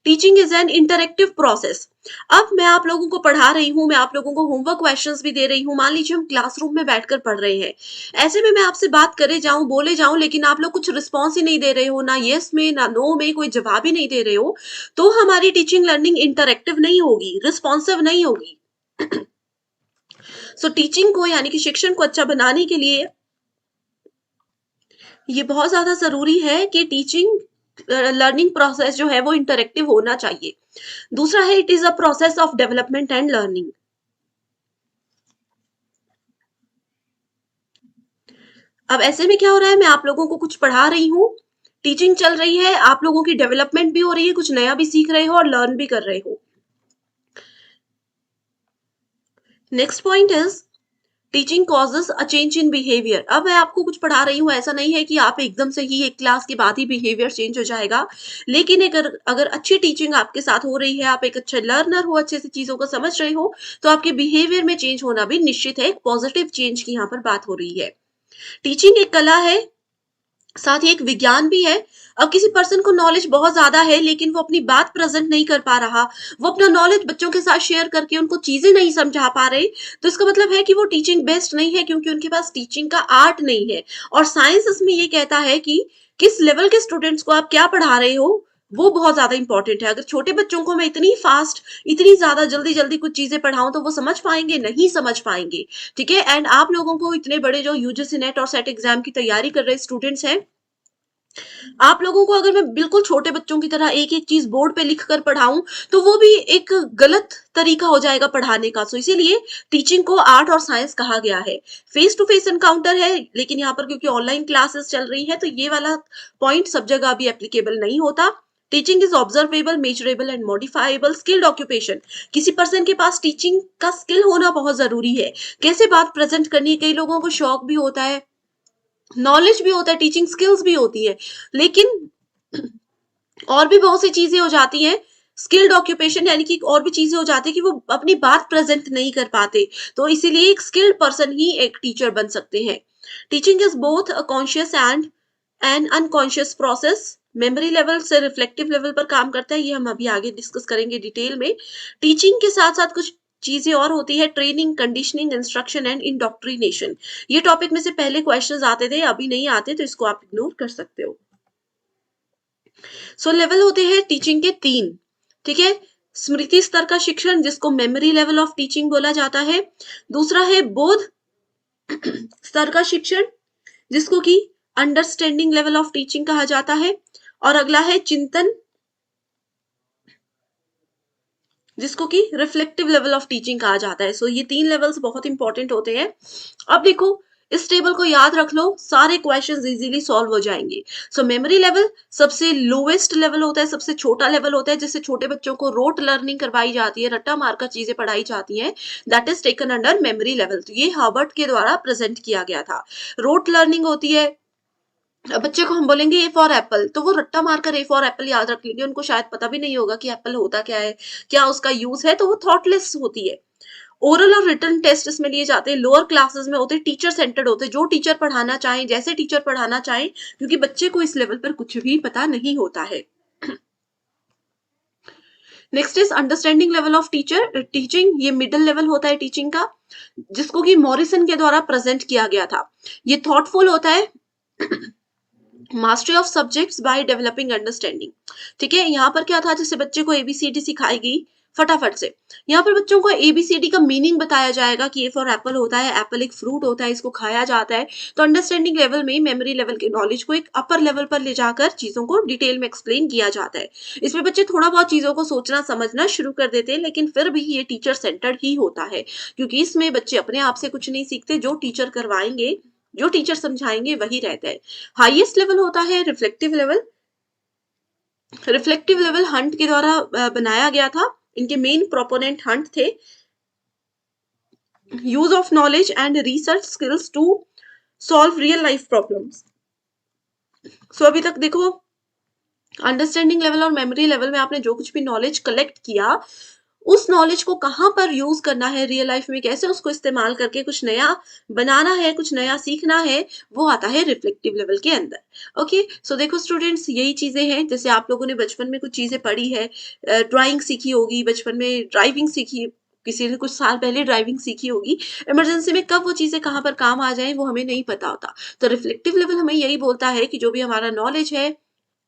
teaching is an interactive process. अब मैं आप लोगों को पढ़ा रही हूँ, मैं आप लोगों को होमवर्क क्वेश्चंस भी दे रही हूँ। मान लीजिए हम क्लासरूम में बैठकर पढ़ रहे हैं, ऐसे में मैं आपसे बात करे जाऊं, बोले जाऊं, लेकिन आप लोग कुछ रिस्पॉन्स ही नहीं दे रहे हो, ना यस में ना नो में, कोई जवाब ही नहीं दे रहे हो, तो हमारी टीचिंग लर्निंग इंटरेक्टिव नहीं होगी, रिस्पॉन्सिव नहीं होगी। सो टीचिंग को यानी कि शिक्षण को अच्छा बनाने के लिए ये बहुत ज्यादा जरूरी है कि टीचिंग लर्निंग प्रोसेस जो है वो इंटरेक्टिव होना चाहिए। दूसरा है it is a process of development and learning. अब ऐसे में क्या हो रहा है, मैं आप लोगों को कुछ पढ़ा रही हूँ, टीचिंग चल रही है, आप लोगों की डेवलपमेंट भी हो रही है, कुछ नया भी सीख रहे हो और लर्न भी कर रहे हो। Next point is teaching causes a change in behaviour. अब मैं आपको कुछ पढ़ा रही हूँ, ऐसा नहीं है कि आप एकदम से ही एक क्लास के बाद ही बिहेवियर चेंज हो जाएगा, लेकिन अगर अच्छी टीचिंग आपके साथ हो रही है, आप एक अच्छे लर्नर हो, अच्छे से चीजों को समझ रहे हो, तो आपके बिहेवियर में चेंज होना भी निश्चित है। एक पॉजिटिव चेंज की यहाँ पर बात हो रही है। टीचिंग एक कला है, साथ ही एक विज्ञान भी है। अब किसी पर्सन को नॉलेज बहुत ज्यादा है लेकिन वो अपनी बात प्रेजेंट नहीं कर पा रहा, वो अपना नॉलेज बच्चों के साथ शेयर करके उनको चीजें नहीं समझा पा रहे, तो इसका मतलब है कि वो टीचिंग बेस्ट नहीं है, क्योंकि उनके पास टीचिंग का आर्ट नहीं है। और साइंस इसमें ये कहता है कि किस लेवल के स्टूडेंट्स को आप क्या पढ़ा रहे हो, वो बहुत ज्यादा इंपॉर्टेंट है। अगर छोटे बच्चों को मैं इतनी फास्ट, इतनी ज्यादा जल्दी जल्दी कुछ चीजें पढ़ाऊं तो वो समझ पाएंगे? नहीं समझ पाएंगे। ठीक है, एंड आप लोगों को इतने बड़े जो यूजीसी नेट और सेट एग्जाम की तैयारी कर रहे स्टूडेंट्स हैं, आप लोगों को अगर मैं बिल्कुल छोटे बच्चों की तरह एक एक चीज बोर्ड पे लिख कर पढ़ाऊं तो वो भी एक गलत तरीका हो जाएगा पढ़ाने का। सो इसीलिए टीचिंग को आर्ट और साइंस कहा गया है। फेस टू फेस एनकाउंटर है, लेकिन यहाँ पर क्योंकि ऑनलाइन क्लासेस चल रही है तो ये वाला पॉइंट सब जगह भी एप्लीकेबल नहीं होता। Teaching is observable, measurable and modifiable skilled occupation. किसी पर्सन के पास टीचिंग का स्किल होना बहुत जरूरी है, कैसे बात प्रेजेंट करनी है। कई लोगों को शौक भी होता है, नॉलेज भी होता है, टीचिंग स्किल्स भी होती है, लेकिन और भी बहुत सी चीजें हो जाती हैं, स्किल्ड ऑक्यूपेशन यानी कि और भी चीजें हो जाती है कि वो अपनी बात प्रेजेंट नहीं कर पाते। तो इसीलिए एक स्किल्ड पर्सन ही एक टीचर बन सकते हैं। Teaching is both a conscious and N unconscious process. Memory level से रिफ्लेक्टिव लेवल पर काम करता है, ये हम अभी आगे डिस्कस करेंगे डिटेल में। टीचिंग के साथ साथ कुछ चीजें और होती है, training, conditioning, instruction and indoctrination. ये टॉपिक में से पहले क्वेश्चंस आते थे, अभी नहीं आते, तो इसको आप इग्नोर कर सकते हो। सो लेवल होते हैं टीचिंग के 3। ठीक है, स्मृति स्तर का शिक्षण जिसको मेमोरी लेवल ऑफ टीचिंग बोला जाता है। दूसरा है बोध स्तर का शिक्षण जिसको कि अंडरस्टैंडिंग लेवल ऑफ टीचिंग कहा जाता है, और अगला है चिंतन, जिसको कि रिफ्लेक्टिव लेवल ऑफ टीचिंग कहा जाता है। सो ये 3 लेवल्स बहुत इंपॉर्टेंट होते हैं। अब देखो, इस टेबल को याद रख लो, सारे क्वेश्चंस इजीली सॉल्व हो जाएंगे। सो मेमोरी लेवल सबसे लोएस्ट लेवल होता है, सबसे छोटा लेवल होता है, जिससे छोटे बच्चों को रोट लर्निंग करवाई जाती है, रट्टा मारकर चीजें पढ़ाई जाती हैं, that is taken under memory level. तो ये हार्वर्ड के द्वारा प्रेजेंट किया गया था। रोट लर्निंग होती है, बच्चे को हम बोलेंगे ए फॉर एप्पल, तो वो रट्टा मारकर ए फॉर एप्पल याद रख लेंगे, उनको शायद पता भी नहीं होगा कि एप्पल होता क्या है, क्या उसका यूज है, तो वो थॉटलेस होती है। ओरल और रिटन टेस्ट इसमें लिए जाते हैं, लोअर क्लासेस में होते हैं, टीचर सेंटर्ड होते हैं, जो टीचर पढ़ाना चाहें, जैसे टीचर पढ़ाना चाहें, क्योंकि बच्चे को इस लेवल पर कुछ भी पता नहीं होता है। Next is understanding level of teaching. ये मिडिल लेवल होता है टीचिंग का, जिसको कि मॉरिसन के द्वारा प्रेजेंट किया गया था। ये थॉटफुल होता है, mastery of subjects by developing understanding. ठीक है, यहाँ पर क्या था, जैसे बच्चे को एबीसीडी सिखाई गई फटाफट से, यहाँ पर बच्चों को एबीसीडी का मीनिंग बताया जाएगा कि ए फॉर एप्पल होता है, एप्पल एक फ्रूट होता है, इसको खाया जाता है। तो अंडरस्टैंडिंग लेवल में मेमोरी लेवल के नॉलेज को एक अपर लेवल पर ले जाकर चीजों को डिटेल में एक्सप्लेन किया जाता है। इसमें बच्चे थोड़ा बहुत चीजों को सोचना समझना शुरू कर देते हैं, लेकिन फिर भी ये टीचर सेंटर्ड ही होता है, क्योंकि इसमें बच्चे अपने आप से कुछ नहीं सीखते, जो टीचर करवाएंगे, जो टीचर समझाएंगे वही रहता है। हाईएस्ट लेवल होता है reflective level. Reflective level Hunt के द्वारा बनाया गया था, इनके मेन प्रोपोनेंट हंट थे। Use of knowledge and research skills to solve real life problems. So अभी तक देखो, अंडरस्टैंडिंग लेवल और मेमोरी लेवल में आपने जो कुछ भी नॉलेज कलेक्ट किया, उस नॉलेज को कहाँ पर यूज करना है रियल लाइफ में, कैसे उसको इस्तेमाल करके कुछ नया बनाना है, कुछ नया सीखना है, वो आता है रिफ्लेक्टिव लेवल के अंदर। ओके, सो देखो स्टूडेंट्स, यही चीजें हैं। जैसे आप लोगों ने बचपन में कुछ चीजें पढ़ी है, ड्राइंग सीखी होगी, बचपन में ड्राइविंग सीखी, किसी ने कुछ साल पहले ड्राइविंग सीखी होगी, इमरजेंसी में कब वो चीजें कहाँ पर काम आ जाए वो हमें नहीं पता होता। तो रिफ्लेक्टिव लेवल हमें यही बोलता है कि जो भी हमारा नॉलेज है,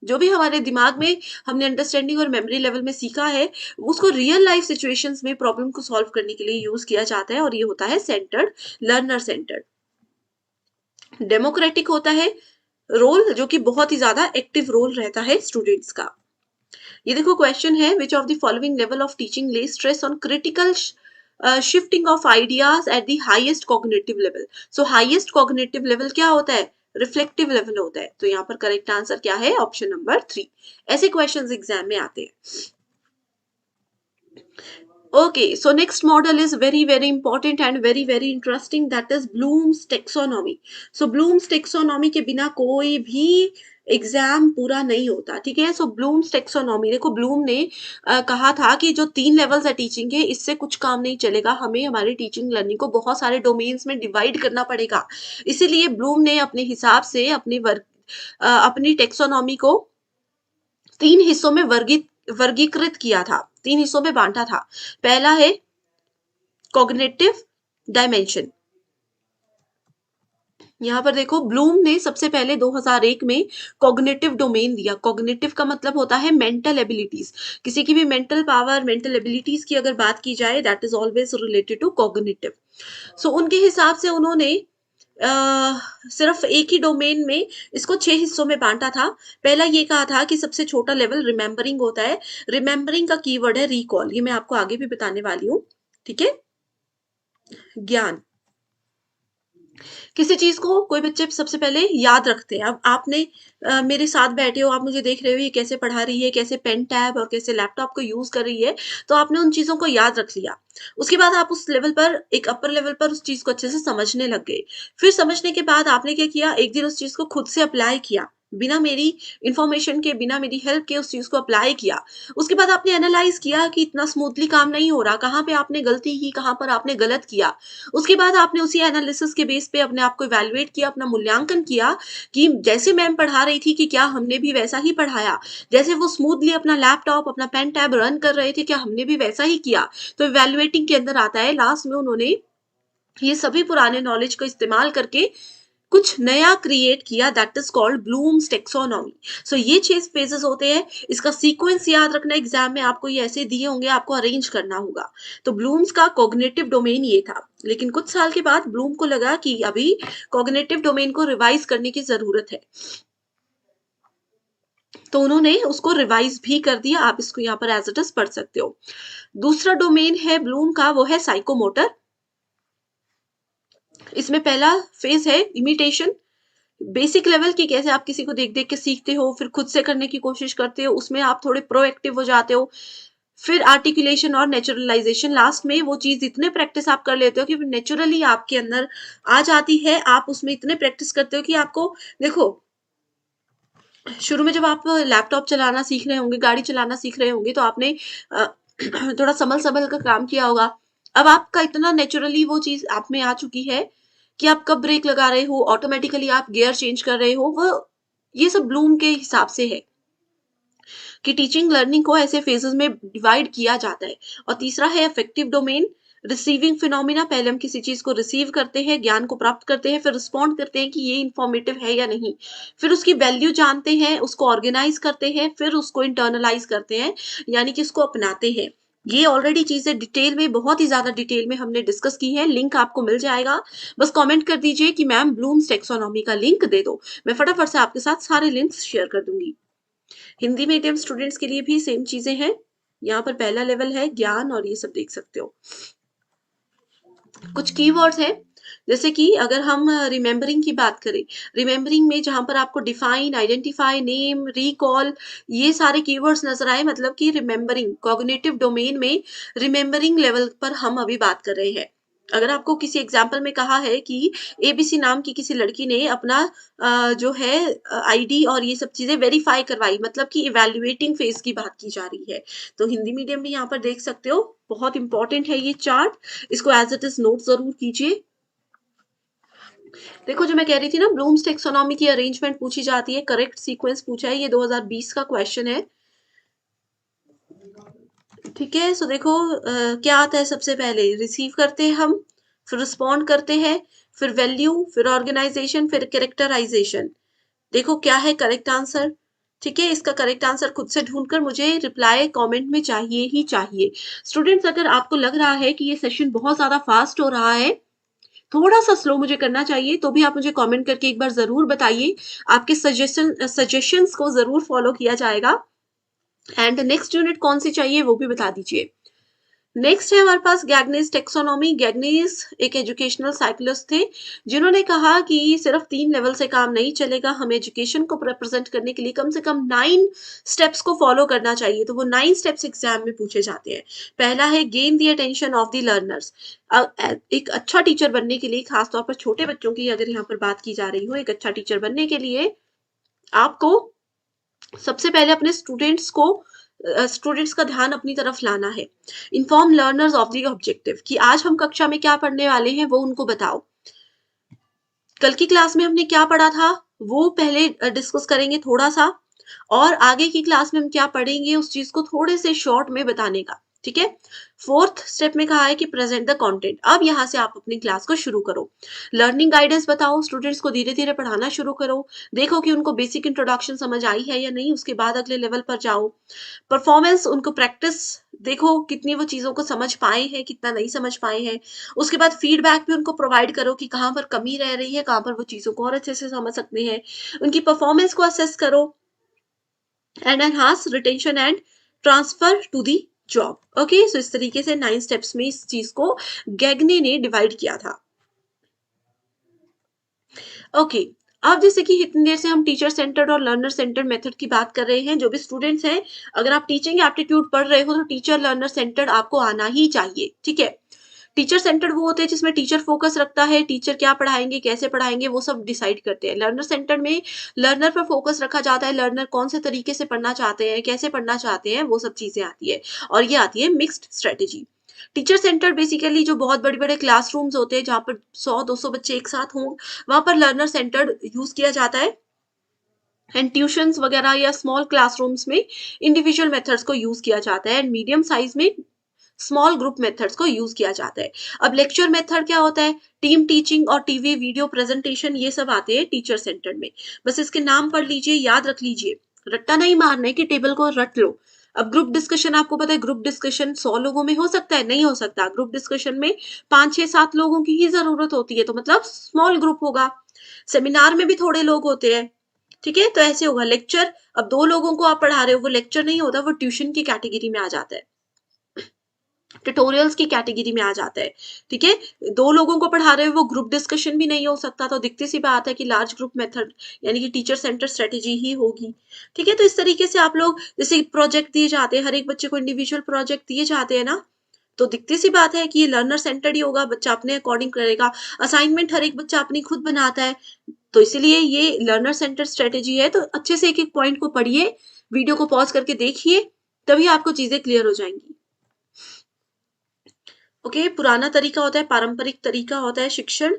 जो भी हमारे दिमाग में हमने अंडरस्टैंडिंग और मेमोरी लेवल में सीखा है, उसको रियल लाइफ सिचुएशंस में प्रॉब्लम को सॉल्व करने के लिए यूज किया जाता है, और ये होता है सेंटर्ड, लर्नर सेंटर्ड। डेमोक्रेटिक होता है रोल, जो कि बहुत ही ज्यादा एक्टिव रोल रहता है स्टूडेंट्स का। ये देखो क्वेश्चन है, which of the following level of teaching lay stress on critical shifting of ideas at the highest cognitive level. So highest cognitive level क्या होता है, रिफ्लेक्टिव लेवल होता है। तो यहाँ पर करेक्ट आंसर क्या है, ऑप्शन नंबर 3। ऐसे क्वेश्चंस एग्जाम में आते हैं। Okay, so next model is very important and very interesting, that is Bloom's taxonomy. So Bloom's taxonomy के बिना कोई भी एग्जाम पूरा नहीं होता। ठीक है, सो ब्लूम्स टेक्सोनॉमी, देखो ब्लूम ने कहा था कि जो 3 लेवल्स है टीचिंग के, इससे कुछ काम नहीं चलेगा, हमें हमारी टीचिंग लर्निंग को बहुत सारे डोमेन्स में डिवाइड करना पड़ेगा। इसीलिए ब्लूम ने अपने हिसाब से अपनी टेक्सोनॉमी को 3 हिस्सों में वर्गीकृत किया था, 3 हिस्सों में बांटा था। पहला है कॉग्निटिव डायमेंशन। यहाँ पर देखो, ब्लूम ने सबसे पहले 2001 में कॉग्निटिव डोमेन दिया। कॉग्निटिव का मतलब होता है मेंटल एबिलिटीज, किसी की भी मेंटल पावर, मेंटल एबिलिटीज की अगर बात की जाए, that is always related to cognitive. So उनके हिसाब से उन्होंने सिर्फ एक ही डोमेन में इसको 6 हिस्सों में बांटा था। पहला ये कहा था कि सबसे छोटा लेवल रिमेम्बरिंग होता है। रिमेम्बरिंग का कीवर्ड है रिकॉल, ये मैं आपको आगे भी बताने वाली हूँ। ठीक है, ज्ञान, किसी चीज को कोई बच्चे सबसे पहले याद रखते हैं। अब आपने मेरे साथ बैठे हो, आप मुझे देख रहे हो, ये कैसे पढ़ा रही है, कैसे पेन टैब और कैसे लैपटॉप को यूज कर रही है, तो आपने उन चीजों को याद रख लिया। उसके बाद आप उस लेवल पर, एक अपर लेवल पर उस चीज को अच्छे से समझने लग गए। फिर समझने के बाद आपने क्या किया, एक दिन उस चीज को खुद से अप्लाई किया, बिना मेरी इंफॉर्मेशन के, बिना मेरी हेल्प के उस चीज को अप्लाई किया। उसके बाद आपने एनालाइज किया कि इतना स्मूथली काम नहीं हो रहा, कहाँ पे आपने गलती की, कहाँ पर आपने गलत किया। उसके बाद आपने उसी एनालिसिस के बेस पे अपने आप को इवैल्यूएट किया, अपना मूल्यांकन किया कि जैसे मैम पढ़ा रही थी कि क्या हमने भी वैसा ही पढ़ाया, जैसे वो स्मूथली अपना लैपटॉप, अपना पेन टैब रन कर रहे थे, क्या हमने भी वैसा ही किया। तो इवैल्यूएटिंग के अंदर आता है, लास्ट में उन्होंने ये सभी पुराने नॉलेज को इस्तेमाल करके कुछ नया क्रिएट किया, that is called Bloom's taxonomy. So ये 6 फेजेस होते हैं। इसका सीक्वेंस याद रखना, एग्जाम में आपको ये ऐसे दिए होंगे, आपको अरेंज करना होगा। तो ब्लूम्स का कॉग्निटिव डोमेन ये था। लेकिन कुछ साल के बाद ब्लूम को लगा कि अभी कॉग्निटिव डोमेन को रिवाइज करने की जरूरत है, तो उन्होंने उसको रिवाइज भी कर दिया। आप इसको यहाँ पर एज इट इज पढ़ सकते हो। दूसरा डोमेन है ब्लूम का, वो है साइकोमोटर। इसमें पहला फेज है इमिटेशन, बेसिक लेवल की, कैसे आप किसी को देख देख के सीखते हो, फिर खुद से करने की कोशिश करते हो, उसमें आप थोड़े प्रोएक्टिव हो जाते हो। फिर आर्टिकुलेशन और नेचुरलाइजेशन, लास्ट में वो चीज इतने प्रैक्टिस आप कर लेते हो कि नेचुरली आपके अंदर आ जाती है। आप उसमें इतने प्रैक्टिस करते हो कि आपको, देखो शुरू में जब आप लैपटॉप चलाना सीख रहे होंगे, गाड़ी चलाना सीख रहे होंगे, तो आपने थोड़ा संभल संभल कर काम किया होगा। अब आपका इतना नेचुरली वो चीज आप में आ चुकी है कि आप कब ब्रेक लगा रहे हो, ऑटोमेटिकली आप गियर चेंज कर रहे हो। वो ये सब ब्लूम के हिसाब से है कि टीचिंग लर्निंग को ऐसे फेजेस में डिवाइड किया जाता है। और तीसरा है इफेक्टिव डोमेन, रिसीविंग फिनोमिना। पहले हम किसी चीज को रिसीव करते हैं, ज्ञान को प्राप्त करते हैं, फिर रिस्पॉन्ड करते हैं कि ये इंफॉर्मेटिव है या नहीं, फिर उसकी वैल्यू जानते हैं, उसको ऑर्गेनाइज करते हैं, फिर उसको इंटरनलाइज करते हैं, यानी कि उसको अपनाते हैं। ये ऑलरेडी चीजें डिटेल में, बहुत ही ज्यादा डिटेल में हमने डिस्कस की है। लिंक आपको मिल जाएगा, बस कमेंट कर दीजिए कि मैम ब्लूम्स टेक्सोनॉमी का लिंक दे दो, मैं फटाफट से आपके साथ सारे लिंक्स शेयर कर दूंगी। हिंदी मीडियम स्टूडेंट्स के लिए भी सेम चीजें हैं। यहाँ पर पहला लेवल है ज्ञान, और ये सब देख सकते हो। कुछ कीवर्ड्स हैं, जैसे कि अगर हम रिमेम्बरिंग की बात करें, रिमेम्बरिंग में जहां पर आपको डिफाइन, आइडेंटिफाई, नेम, रिकॉल, ये सारे कीवर्ड्स नजर आए, मतलब कि रिमेम्बरिंग कॉग्निटिव डोमेन में रिमेम्बरिंग लेवल पर हम अभी बात कर रहे हैं। अगर आपको किसी एग्जाम्पल में कहा है कि एबीसी नाम की किसी लड़की ने अपना जो है आईडी और ये सब चीजें वेरीफाई करवाई, मतलब कि इवेल्युएटिंग फेज की बात की जा रही है, तो हिंदी मीडियम भी यहाँ पर देख सकते हो। बहुत इंपॉर्टेंट है ये चार्ट, इसको एज इट इज नोट जरूर कीजिए। देखो जो मैं कह रही थी ना, ब्लूम्स टेक्सोनॉमी की अरेंजमेंट पूछी जाती है, करेक्ट सीक्वेंस पूछा है, ये 2020 का क्वेश्चन है। ठीक है, सो देखो क्या आता है, सबसे पहले रिसीव करते हैं हम, फिर रिस्पॉन्ड करते हैं, फिर वैल्यू, फिर ऑर्गेनाइजेशन, फिर कैरेक्टराइजेशन। देखो क्या है करेक्ट आंसर। ठीक है, इसका करेक्ट आंसर खुद से ढूंढकर मुझे रिप्लाई कमेंट में चाहिए ही चाहिए। स्टूडेंट्स, अगर आपको लग रहा है कि ये सेशन बहुत ज्यादा फास्ट हो रहा है, थोड़ा सा स्लो मुझे करना चाहिए, तो भी आप मुझे कमेंट करके एक बार जरूर बताइए। आपके सजेशंस को जरूर फॉलो किया जाएगा। एंड नेक्स्ट यूनिट कौन सी चाहिए वो भी बता दीजिए। नेक्स्ट है हमारे पास गैगनीज टेक्सोनॉमी। गैगनीज एक एजुकेशनल साइकोलॉजिस्ट थे, जिन्होंने कहा कि सिर्फ 3 लेवल से काम नहीं चलेगा, हमें एजुकेशन को रिप्रेजेंट करने के लिए कम से कम 9 स्टेप्स को फॉलो करना चाहिए। तो वो 9 स्टेप्स एग्जाम में पूछे जाते हैं। पहला है gain the attention of the learners. एक अच्छा टीचर बनने के लिए, खासतौर पर छोटे बच्चों की अगर यहाँ पर बात की जा रही हो, एक अच्छा टीचर बनने के लिए आपको सबसे पहले अपने स्टूडेंट्स का ध्यान अपनी तरफ लाना है। Inform learners of the objective, कि आज हम कक्षा में क्या पढ़ने वाले हैं वो उनको बताओ। कल की क्लास में हमने क्या पढ़ा था वो पहले डिस्कस करेंगे थोड़ा सा, और आगे की क्लास में हम क्या पढ़ेंगे उस चीज को थोड़े से शॉर्ट में बताने का। ठीक है, 4th स्टेप में कहा है कि प्रेजेंट द कंटेंट। अब यहाँ से आप अपनी क्लास को शुरू करो। लर्निंग गाइडेंस बताओ, स्टूडेंट्स को धीरे धीरे पढ़ाना शुरू करो, देखो कि उनको बेसिक इंट्रोडक्शन समझ आई है या नहीं, उसके बाद अगले लेवल पर जाओ। परफॉर्मेंस, उनको प्रैक्टिस, देखो कितनी वो चीजों को समझ पाए हैं, कितना नहीं समझ पाए हैं। उसके बाद फीडबैक भी उनको प्रोवाइड करो कि कहाँ पर कमी रह रही है, कहाँ पर वो चीजों को और अच्छे से समझ सकते हैं। उनकी परफॉर्मेंस को असेस करो and enhance retention and transfer to the job. Okay, so इस तरीके से 9 स्टेप्स में इस चीज को गैगने ने डिवाइड किया था। ओके, अब जैसे कि इतनी देर से हम टीचर सेंटर्ड और लर्नर सेंटर्ड मेथड की बात कर रहे हैं। जो भी स्टूडेंट्स हैं, अगर आप टीचिंग एप्टीट्यूड पढ़ रहे हो तो टीचर लर्नर सेंटर्ड आपको आना ही चाहिए। ठीक है, टीचर सेंटर्ड वो होते हैं जिसमें टीचर फोकस रखता है, टीचर क्या पढ़ाएंगे, कैसे पढ़ाएंगे, वो सब डिसाइड करते हैं। लर्नर सेंटर्ड में लर्नर पर फोकस रखा जाता है, लर्नर कौन से तरीके से पढ़ना चाहते हैं, कैसे पढ़ना चाहते हैं, वो सब चीजें आती है। और ये आती है mixed strategy. Teacher centre basically जो बहुत बड़े बड़े क्लासरूम्स होते हैं जहां पर 100-200 बच्चे एक साथ हों, वहां पर लर्नर सेंटर्ड यूज किया जाता है। एंड ट्यूशंस वगैरह या स्मॉल क्लासरूम्स में इंडिविजुअल मेथड्स को यूज किया जाता है, एंड मीडियम साइज में स्मॉल ग्रुप मेथड्स को यूज किया जाता है। अब लेक्चर मेथड क्या होता है, टीम टीचिंग और टीवी वीडियो प्रेजेंटेशन, ये सब आते हैं टीचर सेंटर में। बस इसके नाम पढ़ लीजिए, याद रख लीजिए, रट्टा नहीं मारना है कि टेबल को रट लो। अब ग्रुप डिस्कशन आपको पता है, ग्रुप डिस्कशन 100 लोगों में हो सकता है? नहीं हो सकता। ग्रुप डिस्कशन में 5, 6, 7 लोगों की ही ज़रूरत होती है, तो मतलब स्मॉल ग्रुप होगा। सेमिनार में भी थोड़े लोग होते हैं, ठीक है? तो ऐसे होगा। लेक्चर, अब 2 लोगों को आप पढ़ा रहे हो, वो लेक्चर नहीं होता, वो ट्यूशन की कैटेगरी में आ जाता है। ट्यूटोरियल्स की कैटेगरी में आ जाता है, ठीक है? 2 लोगों को पढ़ा रहे हो, वो ग्रुप डिस्कशन भी नहीं हो सकता, तो दिखती सी बात है कि लार्ज ग्रुप मेथड यानी कि टीचर सेंटर स्ट्रेटेजी ही होगी, ठीक है? तो इस तरीके से आप लोग, जैसे प्रोजेक्ट दिए जाते हैं, हर एक बच्चे को इंडिविजुअल प्रोजेक्ट दिए जाते हैं ना, तो दिखती सी बात है कि ये लर्नर सेंटर्ड ही होगा, बच्चा अपने अकॉर्डिंग करेगा। असाइनमेंट हर एक बच्चा अपनी खुद बनाता है, तो इसीलिए ये लर्नर सेंटर स्ट्रेटेजी है। तो अच्छे से एक-एक पॉइंट को पढ़िए, वीडियो को पॉज़ करके देखिए, तभी आपको चीज़ें क्लियर हो जाएँगी। ओके, पुराना तरीका होता है, पारंपरिक तरीका होता है शिक्षण,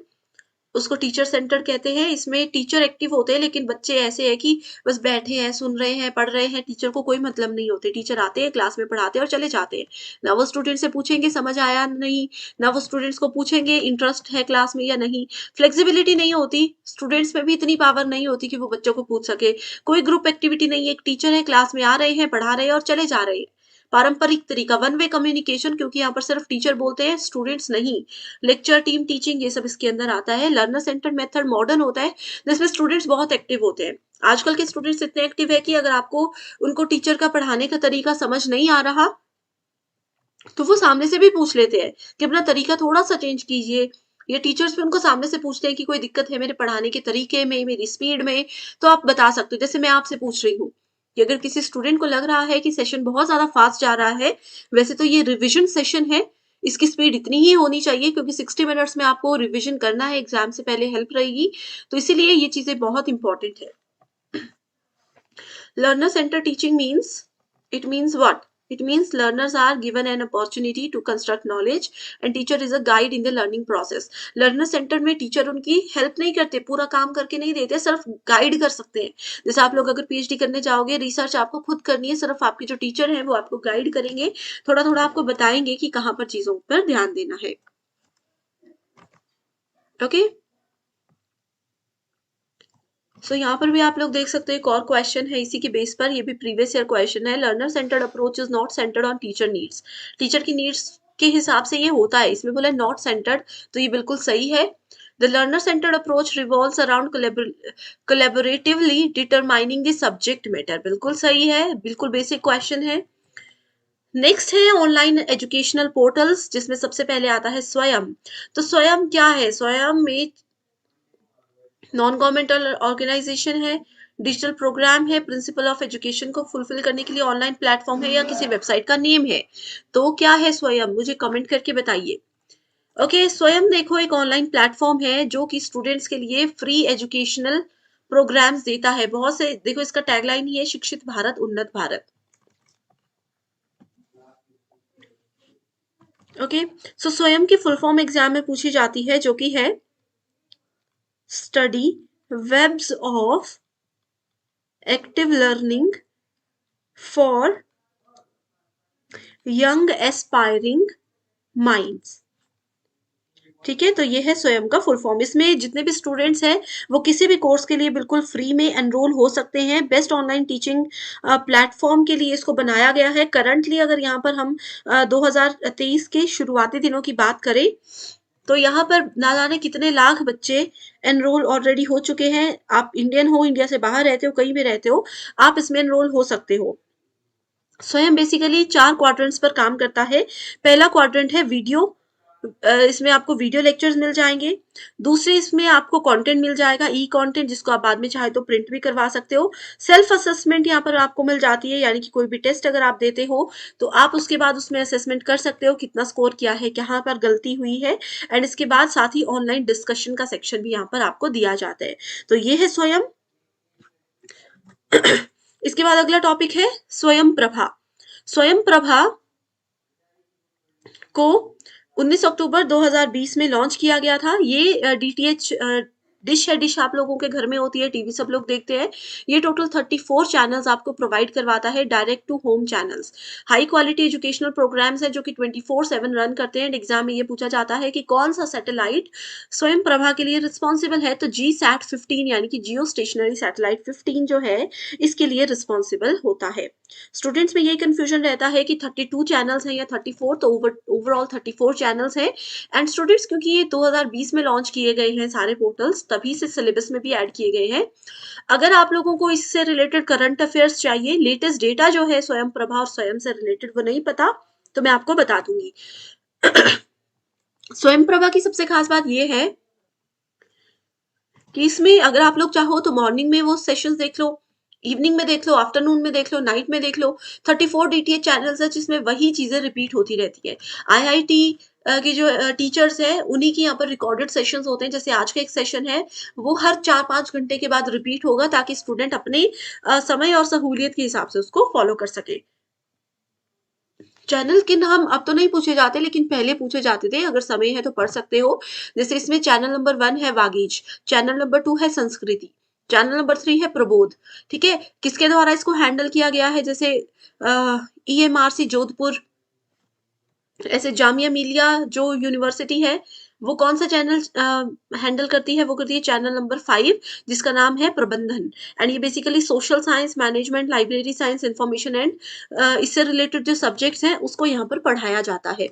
उसको टीचर सेंटर कहते हैं। इसमें टीचर एक्टिव होते हैं, लेकिन बच्चे ऐसे हैं कि बस बैठे हैं, सुन रहे हैं, पढ़ रहे हैं, टीचर को कोई मतलब नहीं होते। टीचर आते हैं, क्लास में पढ़ाते हैं और चले जाते हैं। ना वो स्टूडेंट से पूछेंगे समझ आया नहीं, ना वो स्टूडेंट्स को पूछेंगे इंटरेस्ट है क्लास में या नहीं। फ्लेक्सिबिलिटी नहीं होती, स्टूडेंट्स में भी इतनी पावर नहीं होती कि वो बच्चों को पूछ सके। कोई ग्रुप एक्टिविटी नहीं है, एक टीचर है, क्लास में आ रहे हैं, पढ़ा रहे हैं और चले जा रहे हैं। पारंपरिक तरीका, वन वे कम्युनिकेशन, क्योंकि यहाँ पर सिर्फ टीचर बोलते हैं, स्टूडेंट्स नहीं। लेक्चर, टीम टीचिंग, ये सब इसके अंदर आता है। लर्नर सेंटर्ड मेथड मॉडर्न होता है, जिसमें स्टूडेंट्स बहुत एक्टिव होते हैं। आजकल के स्टूडेंट्स इतने एक्टिव है कि अगर आपको उनको टीचर का पढ़ाने का तरीका समझ नहीं आ रहा, तो वो सामने से भी पूछ लेते हैं कि अपना तरीका थोड़ा-सा चेंज कीजिए। या टीचर्स भी उनको सामने से पूछते हैं कि कोई दिक्कत है मेरे पढ़ाने के तरीके में, मेरी स्पीड में, तो आप बता सकते हो। जैसे मैं आपसे पूछ रही हूँ कि अगर किसी स्टूडेंट को लग रहा है कि सेशन बहुत ज़्यादा फास्ट जा रहा है, वैसे तो ये रिविज़न सेशन है, इसकी स्पीड इतनी ही होनी चाहिए क्योंकि 60 मिनट्स में आपको रिविज़न करना है, एग्ज़ाम से पहले हेल्प रहेगी, तो इसीलिए ये चीज़ें बहुत इम्पोर्टेंट है। Learner centered teaching means, it means what? It means learners are given an opportunity to construct knowledge and teacher is a guide in the learning process. Learner centered में टीचर उनकी help नहीं करते, पूरा काम करके नहीं देते, सिर्फ गाइड कर सकते हैं। जैसे आप लोग अगर पीएचडी करने जाओगे, रिसर्च आपको खुद करनी है, सिर्फ आपके जो टीचर हैं वो आपको गाइड करेंगे, थोड़ा-थोड़ा आपको बताएंगे कि कहाँ पर चीज़ों पर ध्यान देना है। ओके? सो यहाँ पर भी आप लोग देख सकते हो, एक और क्वेश्चन है इसी के बेस पर, ये भी प्रीवियस ईयर क्वेश्चन है। Learner centred approach is not centred on teacher needs. Teacher की नीड्स के हिसाब से ये होता है, इसमें बोला नॉट सेंटर्ड, तो ये बिल्कुल सही है। The learner centred approach revolves around collaboratively determining the subject matter, बिल्कुल सही है, बिल्कुल बेसिक क्वेश्चन है। नेक्स्ट है ऑनलाइन एजुकेशनल पोर्टल्स, जिसमें सबसे पहले आता है स्वयं। तो स्वयं क्या है? स्वयं में नॉन गवर्नमेंटल ऑर्गेनाइजेशन है, डिजिटल प्रोग्राम है, प्रिंसिपल ऑफ एजुकेशन को फुलफिल करने के लिए ऑनलाइन प्लेटफॉर्म है, या किसी वेबसाइट का नेम है। तो क्या है स्वयं? मुझे कमेंट करके बताइए। ओके, स्वयं देखो एक ऑनलाइन प्लेटफॉर्म है जो कि स्टूडेंट्स के लिए फ्री एजुकेशनल प्रोग्राम्स देता है। बहुत से, देखो इसका टैगलाइन ही है, शिक्षित भारत उन्नत भारत। ओके, सो स्वयं की फुल फॉर्म एग्जाम में पूछी जाती है, जो कि है study webs of active learning for young aspiring minds. ठीक है, तो ये है स्वयं का फुल फॉर्म। इसमें जितने भी स्टूडेंट्स हैं वो किसी भी कोर्स के लिए बिल्कुल फ्री में एनरोल हो सकते हैं। बेस्ट ऑनलाइन टीचिंग प्लेटफॉर्म के लिए इसको बनाया गया है। करंटली अगर यहाँ पर हम 2023 के शुरुआती दिनों की बात करें, तो यहाँ पर ना जाने कितने लाख बच्चे एनरोल ऑलरेडी हो चुके हैं। आप इंडियन हो, इंडिया से बाहर रहते हो, कहीं भी रहते हो, आप इसमें एनरोल हो सकते हो। स्वयं बेसिकली 4 क्वाड्रेंट्स पर काम करता है। पहला क्वाड्रेंट है वीडियो, इसमें आपको वीडियो लेक्चर्स मिल जाएंगे। दूसरे इसमें आपको कंटेंट मिल जाएगा, ई कंटेंट, जिसको आप बाद में चाहे तो प्रिंट भी करवा सकते हो। सेल्फ असेसमेंट यहाँ पर आपको मिल जाती है, यानी कि कोई भी टेस्ट अगर आप देते हो तो आप उसके बाद उसमें असेसमेंट कर सकते हो, कितना स्कोर किया है, कहाँ पर गलती हुई है। एंड इसके बाद साथ ही ऑनलाइन डिस्कशन का सेक्शन भी यहाँ पर आपको दिया जाता है। तो ये है स्वयं। इसके बाद अगला टॉपिक है स्वयं प्रभा। स्वयं प्रभा को 19 अक्टूबर 2020 में लॉन्च किया गया था। ये डीटीएच डिश है, डिश आप लोगों के घर में होती है, टीवी सब लोग देखते हैं। ये टोटल 34 चैनल्स आपको प्रोवाइड करवाता है, direct to home channels. High quality educational programmes हैं जो कि 24/7 रन करते हैं। एग्जाम में ये पूछा जाता है कि कौन सा सैटेलाइट स्वयं प्रभा के लिए रिस्पॉन्सिबल है, तो GSAT-15 यानी कि जियो स्टेशनरी सैटेलाइट 15 जो है इसके लिए रिस्पॉन्सिबल होता है। स्टूडेंट्स में यही कंफ्यूजन रहता है कि 32 चैनल्स हैं या 34, तो ओवरऑल 34 चैनल्स हैं। एंड स्टूडेंट्स, क्योंकि ये 2020 में लॉन्च किए गए हैं सारे पोर्टल्स, तभी से सिलेबस में भी ऐड किए गए हैं। अगर आप लोगों को इससे रिलेटेड करंट अफेयर्स चाहिए, लेटेस्ट डेटा जो है स्वयं प्रभा और स्वयं से रिलेटेड वो नहीं पता, तो मैं आपको बता दूंगी। स्वयं प्रभा की सबसे खास बात ये है कि इसमें अगर आप लोग चाहो तो मॉर्निंग में वो सेशंस देख लो, इवनिंग में देख लो, आफ्टरनून में देख लो, नाइट में देख लो। 34 DTH चैनल्स है जिसमें वही चीजें रिपीट होती रहती है। IIT के जो टीचर्स हैं उन्हीं की यहाँ पर रिकॉर्डेड सेशंस होते हैं। जैसे आज का एक सेशन है वो हर 4-5 घंटे के बाद रिपीट होगा, ताकि स्टूडेंट अपने समय और सहूलियत के हिसाब से उसको फॉलो कर सके। चैनल के नाम अब तो नहीं पूछे जाते, लेकिन पहले पूछे जाते थे। अगर समय है तो पढ़ सकते हो। जैसे इसमें चैनल नंबर 1 है वागीज, चैनल नंबर 2 है संस्कृति, चैनल नंबर 3 है प्रबोध। ठीक है, किसके द्वारा इसको हैंडल किया गया है? जैसे EMRC जोधपुर, ऐसे जामिया मिलिया जो यूनिवर्सिटी है वो कौन सा चैनल हैंडल करती है? वो करती है चैनल नंबर 5, जिसका नाम है प्रबंधन। एंड ये basically social science, management, library science, information and इससे रिलेटेड जो सब्जेक्ट्स हैं उसको यहाँ पर पढ़ाया जाता है।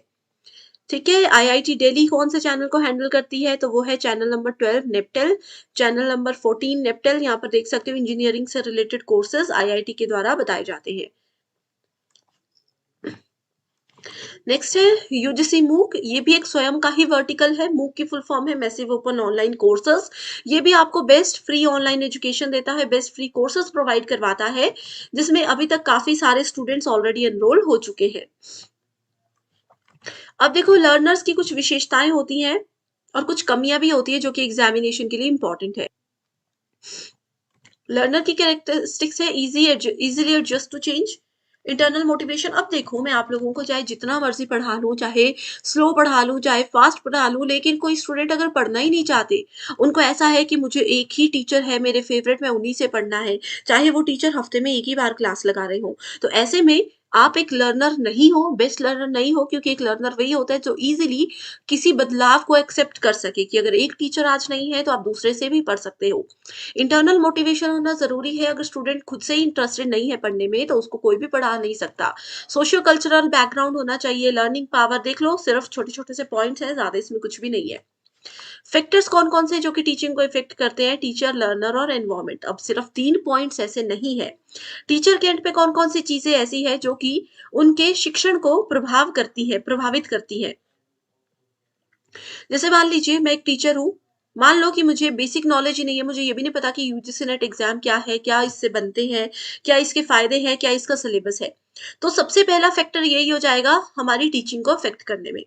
ठीक है, IIT दिल्ली कौन से चैनल को हैंडल करती है? तो वो है चैनल नंबर 12 नेप्टेल, चैनल नंबर 14 नेप्टेल। यहाँ पर देख सकते हो इंजीनियरिंग से रिलेटेड कोर्सेज IIT के द्वारा बताए जाते हैं। नेक्स्ट है UGC MOOC, ये भी एक स्वयं का ही वर्टिकल है। MOOC की फुल फॉर्म है मैसिव ओपन ऑनलाइन कोर्सेज। ये भी आपको बेस्ट फ्री ऑनलाइन एजुकेशन देता है, बेस्ट फ्री कोर्सेज प्रोवाइड करवाता है, जिसमें अभी तक काफी सारे स्टूडेंट्स ऑलरेडी एनरोल हो चुके हैं। अब देखो, लर्नर्स की कुछ विशेषताएं होती हैं और कुछ कमियां भी होती है जो कि एग्जामिनेशन के लिए इंपॉर्टेंट है। लर्नर की कैरेक्टरिस्टिक्स है easily adjust to change, internal motivation. अब देखो, मैं आप लोगों को चाहे जितना मर्जी पढ़ा लूं, चाहे स्लो पढ़ा लूं, चाहे फास्ट पढ़ा लूं, लेकिन कोई स्टूडेंट अगर पढ़ना ही नहीं चाहते, उनको ऐसा है कि मुझे एक ही टीचर है मेरे फेवरेट, मैं उन्हीं से पढ़ना है, चाहे वो टीचर हफ्ते में एक ही बार क्लास लगा रहे हो, तो ऐसे में आप एक लर्नर नहीं हो, बेस्ट लर्नर नहीं हो। क्योंकि एक लर्नर वही होता है जो इजीली किसी बदलाव को एक्सेप्ट कर सके कि अगर एक टीचर आज नहीं है तो आप दूसरे से भी पढ़ सकते हो। इंटरनल मोटिवेशन होना जरूरी है। अगर स्टूडेंट खुद से ही इंटरेस्टेड नहीं है पढ़ने में तो उसको कोई भी पढ़ा नहीं सकता। सोशियो कल्चरल बैकग्राउंड होना चाहिए। लर्निंग पावर देख लो, सिर्फ छोटे छोटे से पॉइंट्स हैं, ज्यादा इसमें कुछ भी नहीं है। फैक्टर्स कौन कौन से जो कि टीचिंग को इफेक्ट करते हैं? टीचर, लर्नर और एनवायरमेंट। अब सिर्फ 3 पॉइंट्स ऐसे नहीं है। टीचर के एंड पे कौन कौन सी चीजें ऐसी है जो कि उनके शिक्षण को प्रभावित करती है? जैसे मान लीजिए मैं एक टीचर हूँ, मान लो कि मुझे बेसिक नॉलेज ही नहीं है, मुझे ये भी नहीं पता कि UGC नेट एग्जाम क्या है, क्या इससे बनते हैं, क्या इसके फायदे हैं, क्या इसका सिलेबस है। तो सबसे पहला फैक्टर यही हो जाएगा हमारी टीचिंग को अफेक्ट करने में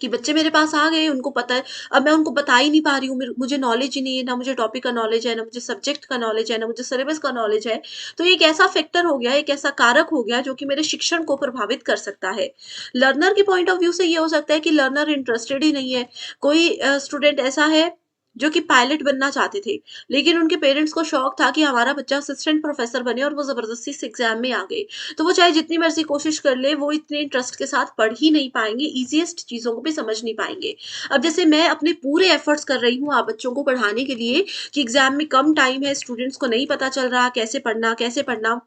कि बच्चे मेरे पास आ गए, उनको पता है, अब मैं उनको बता ही नहीं पा रही हूँ, मुझे नॉलेज ही नहीं है, ना मुझे टॉपिक का नॉलेज है, ना मुझे सब्जेक्ट का नॉलेज है, ना मुझे सिलेबस का नॉलेज है। तो ये एक ऐसा फैक्टर हो गया, एक ऐसा कारक हो गया जो कि मेरे शिक्षण को प्रभावित कर सकता है। लर्नर के पॉइंट ऑफ व्यू से ये हो सकता है कि लर्नर इंटरेस्टेड ही नहीं है। कोई स्टूडेंट ऐसा है जो कि पायलट बनना चाहते थे, लेकिन उनके पेरेंट्स को शौक था कि हमारा बच्चा असिस्टेंट प्रोफेसर बने, और वो जबरदस्ती से एग्जाम में आ गए। तो वो चाहे जितनी मर्जी कोशिश कर ले, वो इतने इंटरेस्ट के साथ पढ़ ही नहीं पाएंगे, इजीएस्ट चीजों को भी समझ नहीं पाएंगे। अब जैसे मैं अपने पूरे एफर्ट्स कर रही हूँ आप बच्चों को पढ़ाने के लिए कि एग्जाम में कम टाइम है, स्टूडेंट्स को नहीं पता चल रहा कैसे पढ़ना,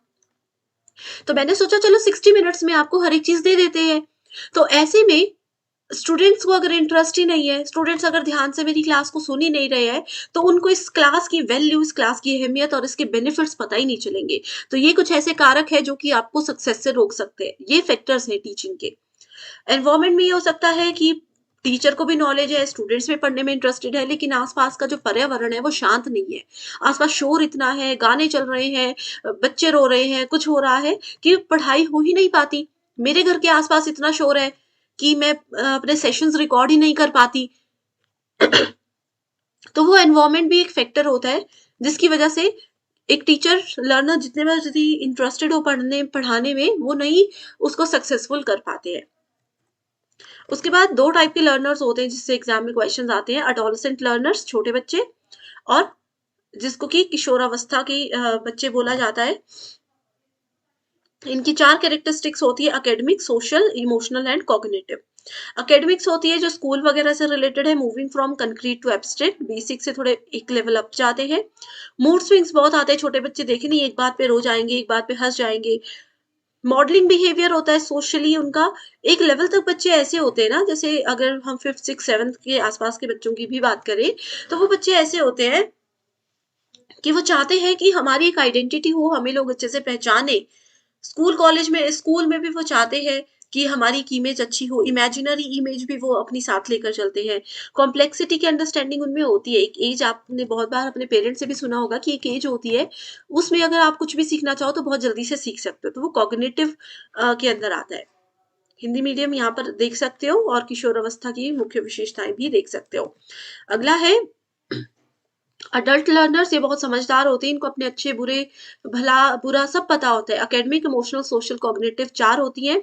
तो मैंने सोचा चलो 60 मिनट्स में आपको हर एक चीज दे देते हैं। तो ऐसे में स्टूडेंट्स को अगर इंटरेस्ट ही नहीं है, स्टूडेंट्स अगर ध्यान से मेरी क्लास को सुन ही नहीं रहे हैं, तो उनको इस क्लास की वैल्यू, इस क्लास की अहमियत और इसके बेनिफिट्स पता ही नहीं चलेंगे। तो ये कुछ ऐसे कारक है जो कि आपको सक्सेस से रोक सकते हैं। ये फैक्टर्स हैं टीचिंग के। एनवायरमेंट में ये हो सकता है कि टीचर को भी नॉलेज है, स्टूडेंट्स में पढ़ने में इंटरेस्टेड है, लेकिन आसपास का जो पर्यावरण है वो शांत नहीं है। आसपास शोर इतना है, गाने चल रहे हैं, बच्चे रो रहे हैं, कुछ हो रहा है कि पढ़ाई हो ही नहीं पाती। मेरे घर के आसपास इतना शोर है कि मैं अपने सेशंस रिकॉर्ड ही नहीं कर पाती। तो वो एनवायरमेंट भी एक फैक्टर होता है जिसकी वजह से एक टीचर, लर्नर जितने बार इंटरेस्टेड हो पढ़ाने में, वो नहीं उसको सक्सेसफुल कर पाते हैं। उसके बाद 2 टाइप के लर्नर्स होते हैं जिससे एग्जाम में क्वेश्चन आते हैं, एडोलेसेंट लर्नर्स छोटे बच्चे, और जिसको कि किशोरावस्था के बच्चे बोला जाता है। इनकी 4 कैरेक्टरिस्टिक्स होती है, academic, social, emotional and cognitive. Academics होती है जो स्कूल वगैरह से रिलेटेड है, moving from concrete to abstract, basic से थोड़े एक लेवल अप जाते हैं। मूड स्विंग्स बहुत आते हैं, छोटे बच्चे देखे नहीं, एक बात पे रो जाएंगे, एक बात पे हंस जाएंगे। मॉडलिंग बिहेवियर होता है, सोशली उनका एक लेवल तक बच्चे ऐसे होते हैं ना, जैसे अगर हम 5th 6th 7th के आसपास के बच्चों की भी बात करें तो वो बच्चे ऐसे होते हैं कि वो चाहते हैं कि हमारी एक आइडेंटिटी हो, हमें लोग अच्छे से पहचाने। स्कूल में भी वो चाहते हैं कि हमारी एक इमेज अच्छी हो, इमेजिनरी इमेज भी वो अपनी साथ लेकर चलते हैं। कॉम्प्लेक्सिटी की अंडरस्टैंडिंग उनमें होती है। एक एज, आपने बहुत बार अपने पेरेंट्स से भी सुना होगा कि एक एज होती है, उसमें अगर आप कुछ भी सीखना चाहो तो बहुत जल्दी से सीख सकते हो, तो वो कॉग्निटिव के अंदर आता है। हिंदी मीडियम यहाँ पर देख सकते हो और किशोर अवस्था की मुख्य विशेषताएं भी देख सकते हो। अगला है अडल्ट लर्नर्स, ये बहुत समझदार होते हैं, इनको अपने अच्छे बुरे भला बुरा सब पता होता है। एकेडमिक, इमोशनल, सोशल, कॉग्निटिव 4 होती हैं।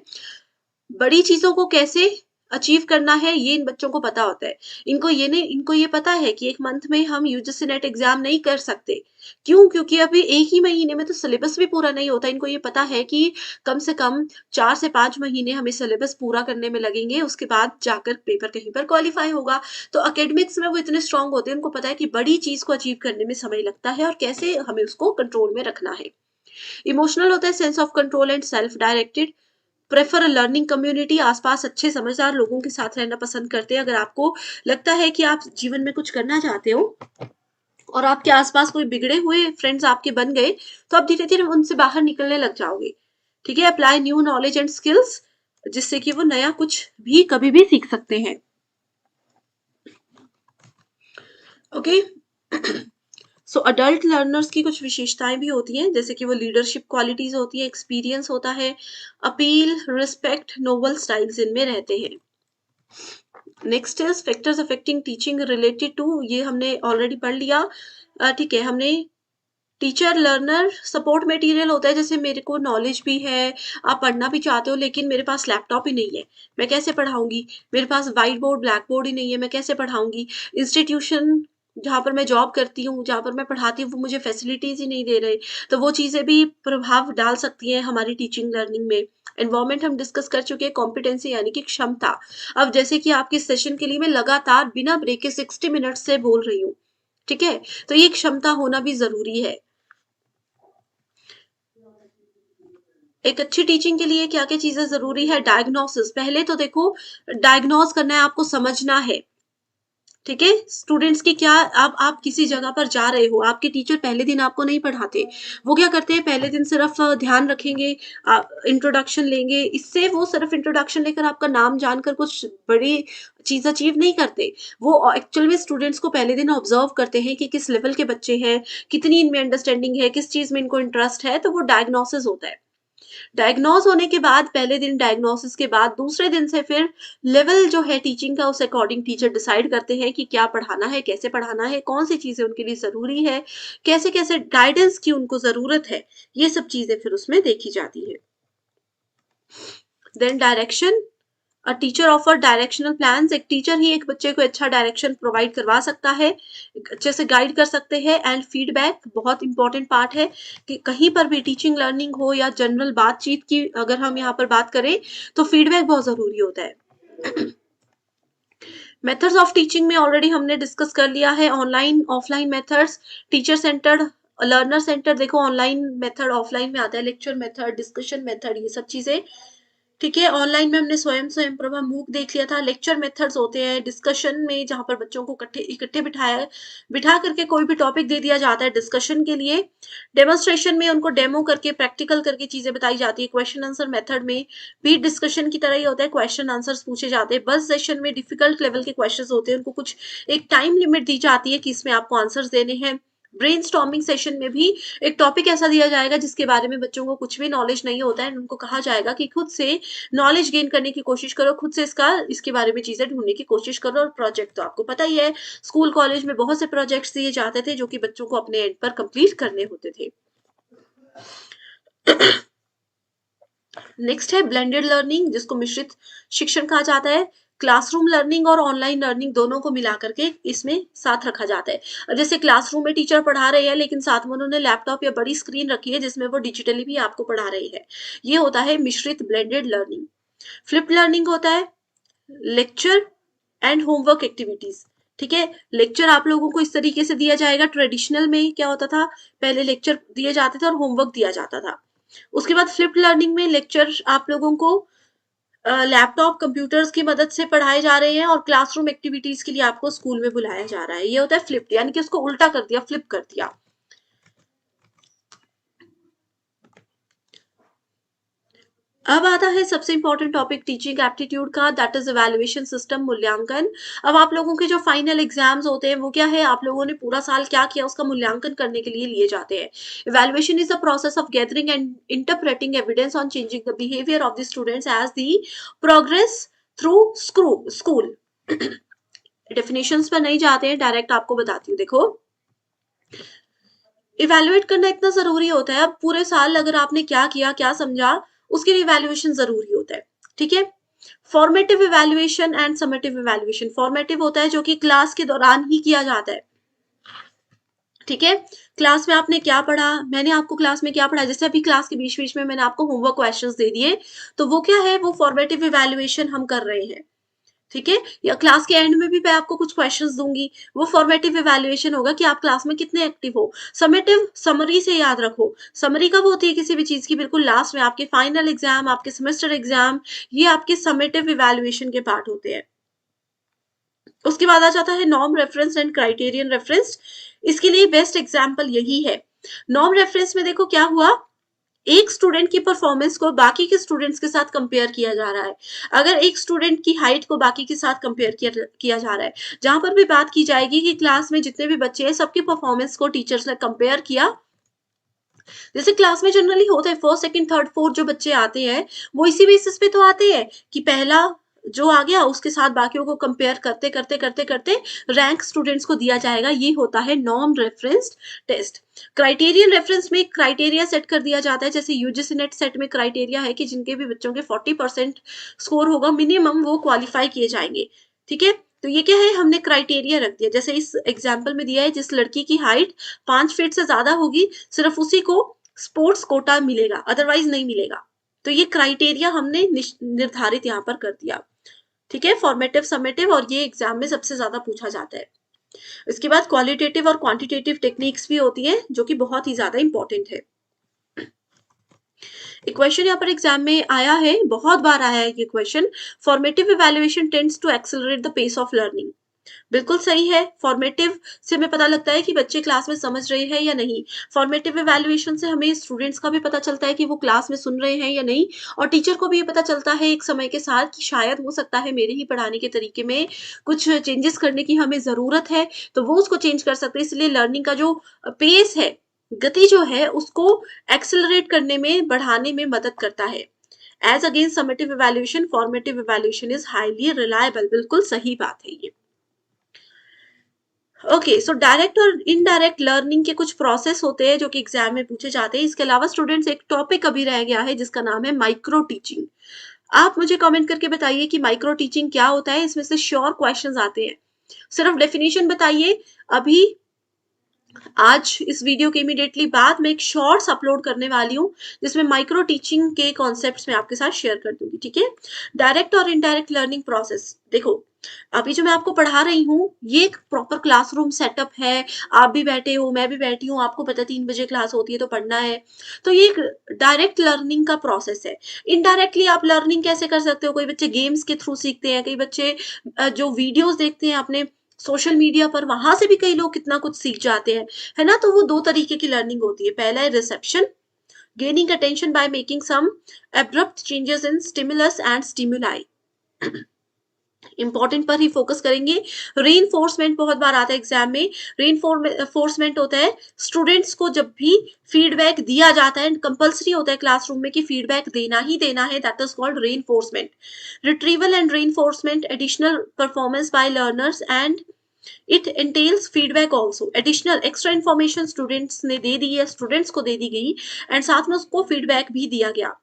बड़ी चीजों को कैसे अचीव करना है ये इन बच्चों को पता होता है। इनको ये पता है कि एक मंथ में हम यूजीसी नेट एग्जाम नहीं कर सकते। क्यों? क्योंकि अभी एक ही महीने में तो सिलेबस भी पूरा नहीं होता। इनको ये पता है कि कम से कम 4 से 5 महीने हमें सिलेबस पूरा करने में लगेंगे, उसके बाद जाकर पेपर कहीं पर क्वालिफाई होगा। तो एकेडमिक्स में वो इतने स्ट्रांग होते हैं, उनको पता है कि बड़ी चीज को अचीव करने में समय लगता है और कैसे हमें उसको कंट्रोल में रखना है। इमोशनल होता है sense of control and self directed, prefer a learning community, आसपास अच्छे समझदार लोगों के साथ रहना पसंद करते हैं। अगर आपको लगता है कि आप जीवन में कुछ करना चाहते हो और आपके आसपास कोई बिगड़े हुए फ्रेंड्स आपके बन गए, तो आप धीरे धीरे उनसे बाहर निकलने लग जाओगे। ठीक है, apply new knowledge and skills, जिससे कि वो नया कुछ भी कभी भी सीख सकते हैं। ओके सो अडल्ट लर्नर्स की कुछ विशेषताएं भी होती हैं, जैसे कि वो लीडरशिप क्वालिटीज होती है, एक्सपीरियंस होता है, अपील, रिस्पेक्ट, नोबल स्टाइल्स इनमें रहते हैं। Next is factors affecting teaching related to, ये हमने ऑलरेडी पढ़ लिया। ठीक है, हमने टीचर लर्नर सपोर्ट मटेरियल होता है, जैसे मेरे को नॉलेज भी है, आप पढ़ना भी चाहते हो, लेकिन मेरे पास लैपटॉप ही नहीं है, मैं कैसे पढ़ाऊंगी? मेरे पास व्हाइट बोर्ड ब्लैक बोर्ड ही नहीं है, मैं कैसे पढ़ाऊंगी? इंस्टीट्यूशन जहाँ पर मैं जॉब करती हूँ, जहाँ पर मैं पढ़ाती हूँ, वो मुझे फैसिलिटीज ही नहीं दे रहे, तो वो चीजें भी प्रभाव डाल सकती हैं हमारी टीचिंग लर्निंग में। एनवायरमेंट हम डिस्कस कर चुके हैं, कॉम्पिटेंसी यानी कि क्षमता। अब जैसे कि आपके सेशन के लिए मैं लगातार बिना ब्रेक के 60 मिनट से बोल रही हूँ, ठीक है, तो ये क्षमता होना भी जरूरी है। एक अच्छी टीचिंग के लिए क्या क्या चीजें जरूरी है? डायग्नोसिस, पहले तो देखो डायग्नोज करना है, आपको समझना है। ठीक है, स्टूडेंट्स की क्या, आप किसी जगह पर जा रहे हो, आपके टीचर पहले दिन आपको नहीं पढ़ाते, वो क्या करते हैं, पहले दिन सिर्फ ध्यान रखेंगे, इंट्रोडक्शन लेंगे, इससे वो सिर्फ इंट्रोडक्शन लेकर आपका नाम जानकर कुछ बड़ी चीज अचीव नहीं करते। वो एक्चुअल में स्टूडेंट्स को पहले दिन ऑब्जर्व करते हैं कि किस लेवल के बच्चे हैं, कितनी इनमें अंडरस्टैंडिंग है, किस चीज में इनको इंटरेस्ट है, तो वो डायग्नोसिस होता है। डायग्नोज होने के बाद, पहले दिन डायग्नोसिस के बाद दूसरे दिन से फिर लेवल जो है टीचिंग का, उस अकॉर्डिंग टीचर डिसाइड करते हैं कि क्या पढ़ाना है, कैसे पढ़ाना है, कौन सी चीजें उनके लिए जरूरी है, कैसे कैसे गाइडेंस की उनको जरूरत है, ये सब चीजें फिर उसमें देखी जाती है। Then direction, a teacher offer directional plans, एक टीचर ही एक बच्चे को अच्छा डायरेक्शन प्रोवाइड करवा सकता है, अच्छे से गाइड कर सकते हैं। एंड फीडबैक बहुत इंपॉर्टेंट पार्ट है, कि कहीं पर भी टीचिंग लर्निंग हो या जनरल बातचीत की अगर हम यहाँ पर बात करें, तो फीडबैक बहुत जरूरी होता है। मेथड्स ऑफ टीचिंग में ऑलरेडी हमने डिस्कस कर लिया है, online offline methods, teacher centred, learner centre, देखो ऑनलाइन मेथड ऑफलाइन में आता है, लेक्चर मेथड, डिस्कशन मेथड, ये सब चीजें। ठीक है, ऑनलाइन में हमने स्वयं प्रभा मूक देख लिया था। लेक्चर मेथड्स होते हैं डिस्कशन में, जहां पर बच्चों को इकट्ठे बिठा करके कोई भी टॉपिक दे दिया जाता है डिस्कशन के लिए। डेमोन्स्ट्रेशन में उनको डेमो करके प्रैक्टिकल करके चीजें बताई जाती है। क्वेश्चन आंसर मेथड में भी डिस्कशन की तरह ही होता है, क्वेश्चन आंसर्स पूछे जाते हैं। बस सेशन में डिफिकल्ट लेवल के क्वेश्चन होते हैं, उनको कुछ एक टाइम लिमिट दी जाती है कि इसमें आपको आंसर्स देने हैं। ब्रेनस्टॉर्मिंग सेशन में भी एक टॉपिक ऐसा दिया जाएगा जिसके बारे में बच्चों को कुछ भी नॉलेज नहीं होता है, उनको कहा जाएगा कि खुद से नॉलेज गेन करने की कोशिश करो, खुद से इसके बारे में चीजें ढूंढने की कोशिश करो। और प्रोजेक्ट तो आपको पता ही है, स्कूल कॉलेज में बहुत से प्रोजेक्ट्स दिए जाते थे जो कि बच्चों को अपने एंड पर कंप्लीट करने होते थे। नेक्स्ट है ब्लेंडेड लर्निंग, जिसको मिश्रित शिक्षण कहा जाता है। क्लासरूम लर्निंग और ऑनलाइन लर्निंग दोनों को मिला करके इसमें साथ रखा जाता है। अब जैसे क्लासरूम में टीचर पढ़ा रहे हैं लेकिन साथ में उन्होंने लैपटॉप या बड़ी स्क्रीन रखी है जिसमें वो डिजिटली भी आपको पढ़ा रहे हैं, ये होता है मिश्रित ब्लेंडेड लर्निंग। फ्लिप्ड लर्निंग होता है लेक्चर एंड होमवर्क एक्टिविटीज। ठीक है, लेक्चर आप लोगों को इस तरीके से दिया जाएगा। ट्रेडिशनल में क्या होता था, पहले लेक्चर दिए जाते थे और होमवर्क दिया जाता था। उसके बाद फ्लिप्ड लर्निंग में लेक्चर आप लोगों को लैपटॉप कंप्यूटर्स की मदद से पढ़ाए जा रहे हैं और क्लासरूम एक्टिविटीज के लिए आपको स्कूल में बुलाया जा रहा है। ये होता है फ्लिप्ड, यानी कि उसको उल्टा कर दिया, फ्लिप कर दिया। अब आता है सबसे इंपॉर्टेंट टॉपिक टीचिंग एप्टीट्यूड का, दैट इज इवैल्यूएशन सिस्टम, मूल्यांकन। अब आप लोगों के जो फाइनल एग्जाम्स होते हैं वो क्या है, आप लोगों ने पूरा साल क्या किया उसका मूल्यांकन करने के लिए लिए जाते हैं। Evaluation is the process of gathering and interpreting evidence on changing the behaviour of the students as the progress through school. Definitions पर नहीं जाते हैं, डायरेक्ट आपको बताती हूँ। देखो, इवैल्यूएट करना इतना जरूरी होता है। अब पूरे साल अगर आपने क्या किया, क्या समझा, उसके लिए इवैल्यूएशन जरूरी होता है। ठीक है, formative evaluation and summative evaluation. Formative होता है जो कि क्लास के दौरान ही किया जाता है। ठीक है, क्लास में आपने क्या पढ़ा, मैंने आपको क्लास में क्या पढ़ा, जैसे अभी क्लास के बीच बीच में मैंने आपको होमवर्क क्वेश्चंस दे दिए, तो वो क्या है, वो फॉर्मेटिव इवैल्यूएशन हम कर रहे हैं। ठीक है, या क्लास के एंड में भी मैं आपको कुछ क्वेश्चंस दूंगी, वो फॉर्मेटिव इवैल्यूएशन होगा कि आप क्लास में कितने एक्टिव हो। समेटिव, समरी से याद रखो, समरी कब होती है किसी भी चीज की, बिल्कुल लास्ट में, आपके फाइनल एग्जाम, आपके सेमेस्टर एग्जाम, ये आपके समेटिव इवैल्यूएशन के पार्ट होते हैं। उसके बाद आ जाता है norm reference and criterion reference. इसके लिए बेस्ट एग्जाम्पल यही है। नॉर्म रेफरेंस में देखो क्या हुआ, एक स्टूडेंट की परफॉर्मेंस को बाकी के स्टूडेंट्स के साथ कंपेयर किया जा रहा है। अगर एक स्टूडेंट की हाइट को बाकी के साथ कंपेयर किया जा रहा है, जहां पर भी बात की जाएगी कि क्लास में जितने भी बच्चे हैं सबकी परफॉर्मेंस को टीचर्स ने कंपेयर किया। जैसे क्लास में जनरली होता है, फर्स्ट सेकंड थर्ड फोर्थ जो बच्चे आते हैं वो इसी बेसिस पे तो आते हैं कि पहला जो आ गया उसके साथ बाकियों को कंपेयर करते करते करते करते रैंक स्टूडेंट्स को दिया जाएगा। ये होता है norm reference test. Criterion reference में क्राइटेरिया सेट कर दिया जाता है। जैसे यूजीसी नेट सेट में क्राइटेरिया है कि जिनके भी बच्चों के 40% स्कोर होगा मिनिमम, वो क्वालिफाई किए जाएंगे। ठीक है, तो ये क्या है, हमने क्राइटेरिया रख दिया। जैसे इस एग्जाम्पल में दिया है, जिस लड़की की हाइट 5 फीट से ज्यादा होगी सिर्फ उसी को स्पोर्ट्स कोटा मिलेगा, अदरवाइज नहीं मिलेगा। तो ये क्राइटेरिया हमने निर्धारित यहाँ पर कर दिया। ठीक है, फॉर्मेटिव, समेटिव, और ये एग्जाम में सबसे ज्यादा पूछा जाता है। इसके बाद क्वालिटेटिव और क्वांटिटेटिव टेक्निक्स भी होती है जो कि बहुत ही ज्यादा इंपॉर्टेंट है। एक क्वेश्चन यहाँ पर एग्जाम में आया है, बहुत बार आया है ये question, formative evaluation tends to accelerate the pace of learning. बिल्कुल सही है, फॉर्मेटिव से हमें पता लगता है कि बच्चे क्लास में समझ रहे हैं या नहीं। फॉर्मेटिव इवैल्यूएशन से हमें स्टूडेंट्स का भी पता चलता है कि वो क्लास में सुन रहे हैं या नहीं, और टीचर को भी ये पता चलता है एक समय के साथ कि शायद हो सकता है मेरे ही पढ़ाने के तरीके में कुछ चेंजेस करने की हमें जरूरत है, तो वो उसको चेंज कर सकते हैं। इसलिए लर्निंग का जो पेस है, गति जो है, उसको एक्सेलरेट करने में, बढ़ाने में मदद करता है। As against summative evaluation, formative evaluation is highly reliable. बिल्कुल सही बात है ये। ओके, सो डायरेक्ट और इनडायरेक्ट लर्निंग के कुछ प्रोसेस होते हैं जो कि एग्जाम में पूछे जाते हैं। इसके अलावा स्टूडेंट्स, एक टॉपिक अभी रह गया है जिसका नाम है माइक्रो टीचिंग। आप मुझे कमेंट करके बताइए कि माइक्रो टीचिंग क्या होता है। इसमें से श्योर क्वेश्चंस आते हैं, सिर्फ डेफिनेशन बताइए। अभी आज इस वीडियो के इमीडिएटली बाद में एक शॉर्ट्स अपलोड करने वाली हूँ जिसमें माइक्रो टीचिंग के कॉन्सेप्ट्स में आपके साथ शेयर कर दूंगी। ठीक है, डायरेक्ट और इनडायरेक्ट लर्निंग प्रोसेस। देखो, अभी जो मैं आपको पढ़ा रही हूँ ये एक प्रॉपर क्लासरूम सेटअप है। आप भी बैठे हो, मैं भी बैठी हूँ, आपको पता 3 बजे क्लास होती है तो पढ़ना है। तो ये एक डायरेक्ट लर्निंग का प्रोसेस है। इनडायरेक्टली आप लर्निंग कैसे कर सकते हो, कोई बच्चे गेम्स के थ्रू सीखते हैं, कई बच्चे जो वीडियोस देखते हैं अपने सोशल मीडिया पर, वहां से भी कई लोग कितना कुछ सीख जाते हैं, है ना। तो वो 2 तरीके की लर्निंग होती है। पहला है reception, gaining attention by making some abrupt changes in stimulus and stimuli. Important पर ही फोकस करेंगे। रीइंफोर्समेंट बहुत बार आता है एग्जाम में। रीइंफोर्समेंट होता है स्टूडेंट्स को जब भी फीडबैक दिया जाता है, कंपल्सरी होता है क्लासरूम में कि फीडबैक देना ही देना है, that is called reinforcement. Retrieval and reinforcement, additional performance by learners and it एंटेल्स feedback also. Additional extra information students ने दे दी है, स्टूडेंट्स को दे दी गई, एंड साथ में उसको फीडबैक भी दिया गया।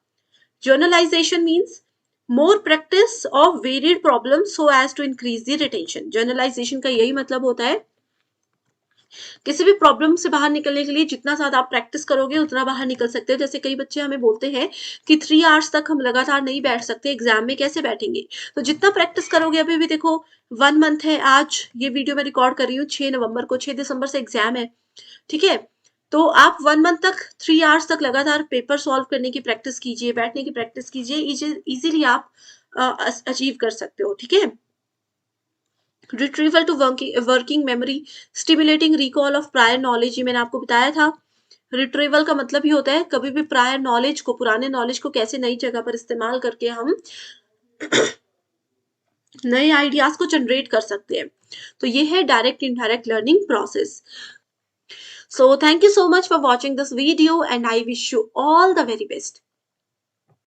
Generalization means more practice of varied problem so as to increase the retention. Generalization का यही मतलब होता है, किसी भी प्रॉब्लम से बाहर निकलने के लिए जितना ज्यादा आप प्रैक्टिस करोगे उतना बाहर निकल सकते हो। जैसे कई बच्चे हमें बोलते हैं कि 3 आवर्स तक हम लगातार नहीं बैठ सकते, एग्जाम में कैसे बैठेंगे? तो जितना प्रैक्टिस करोगे, अभी भी देखो 1 मंथ है, आज ये वीडियो मैं रिकॉर्ड कर रही हूँ 6 नवंबर को, 6 दिसंबर से एग्जाम है, ठीक है? तो आप 1 मंथ तक 3 आवर्स तक लगातार पेपर सॉल्व करने की प्रैक्टिस कीजिए, बैठने की प्रैक्टिस कीजिए, इजीली आप अचीव कर सकते हो, ठीक है? Retrieval to working memory, stimulating recall of prior knowledge, ये मैंने आपको बताया था। रिट्रीवल का मतलब ही होता है कभी भी प्रायर नॉलेज को, पुराने नॉलेज को कैसे नई जगह पर इस्तेमाल करके हम नए आइडियाज को जनरेट कर सकते हैं। तो ये है direct indirect learning process. So thank you so much for watching this video and I wish you all the very best.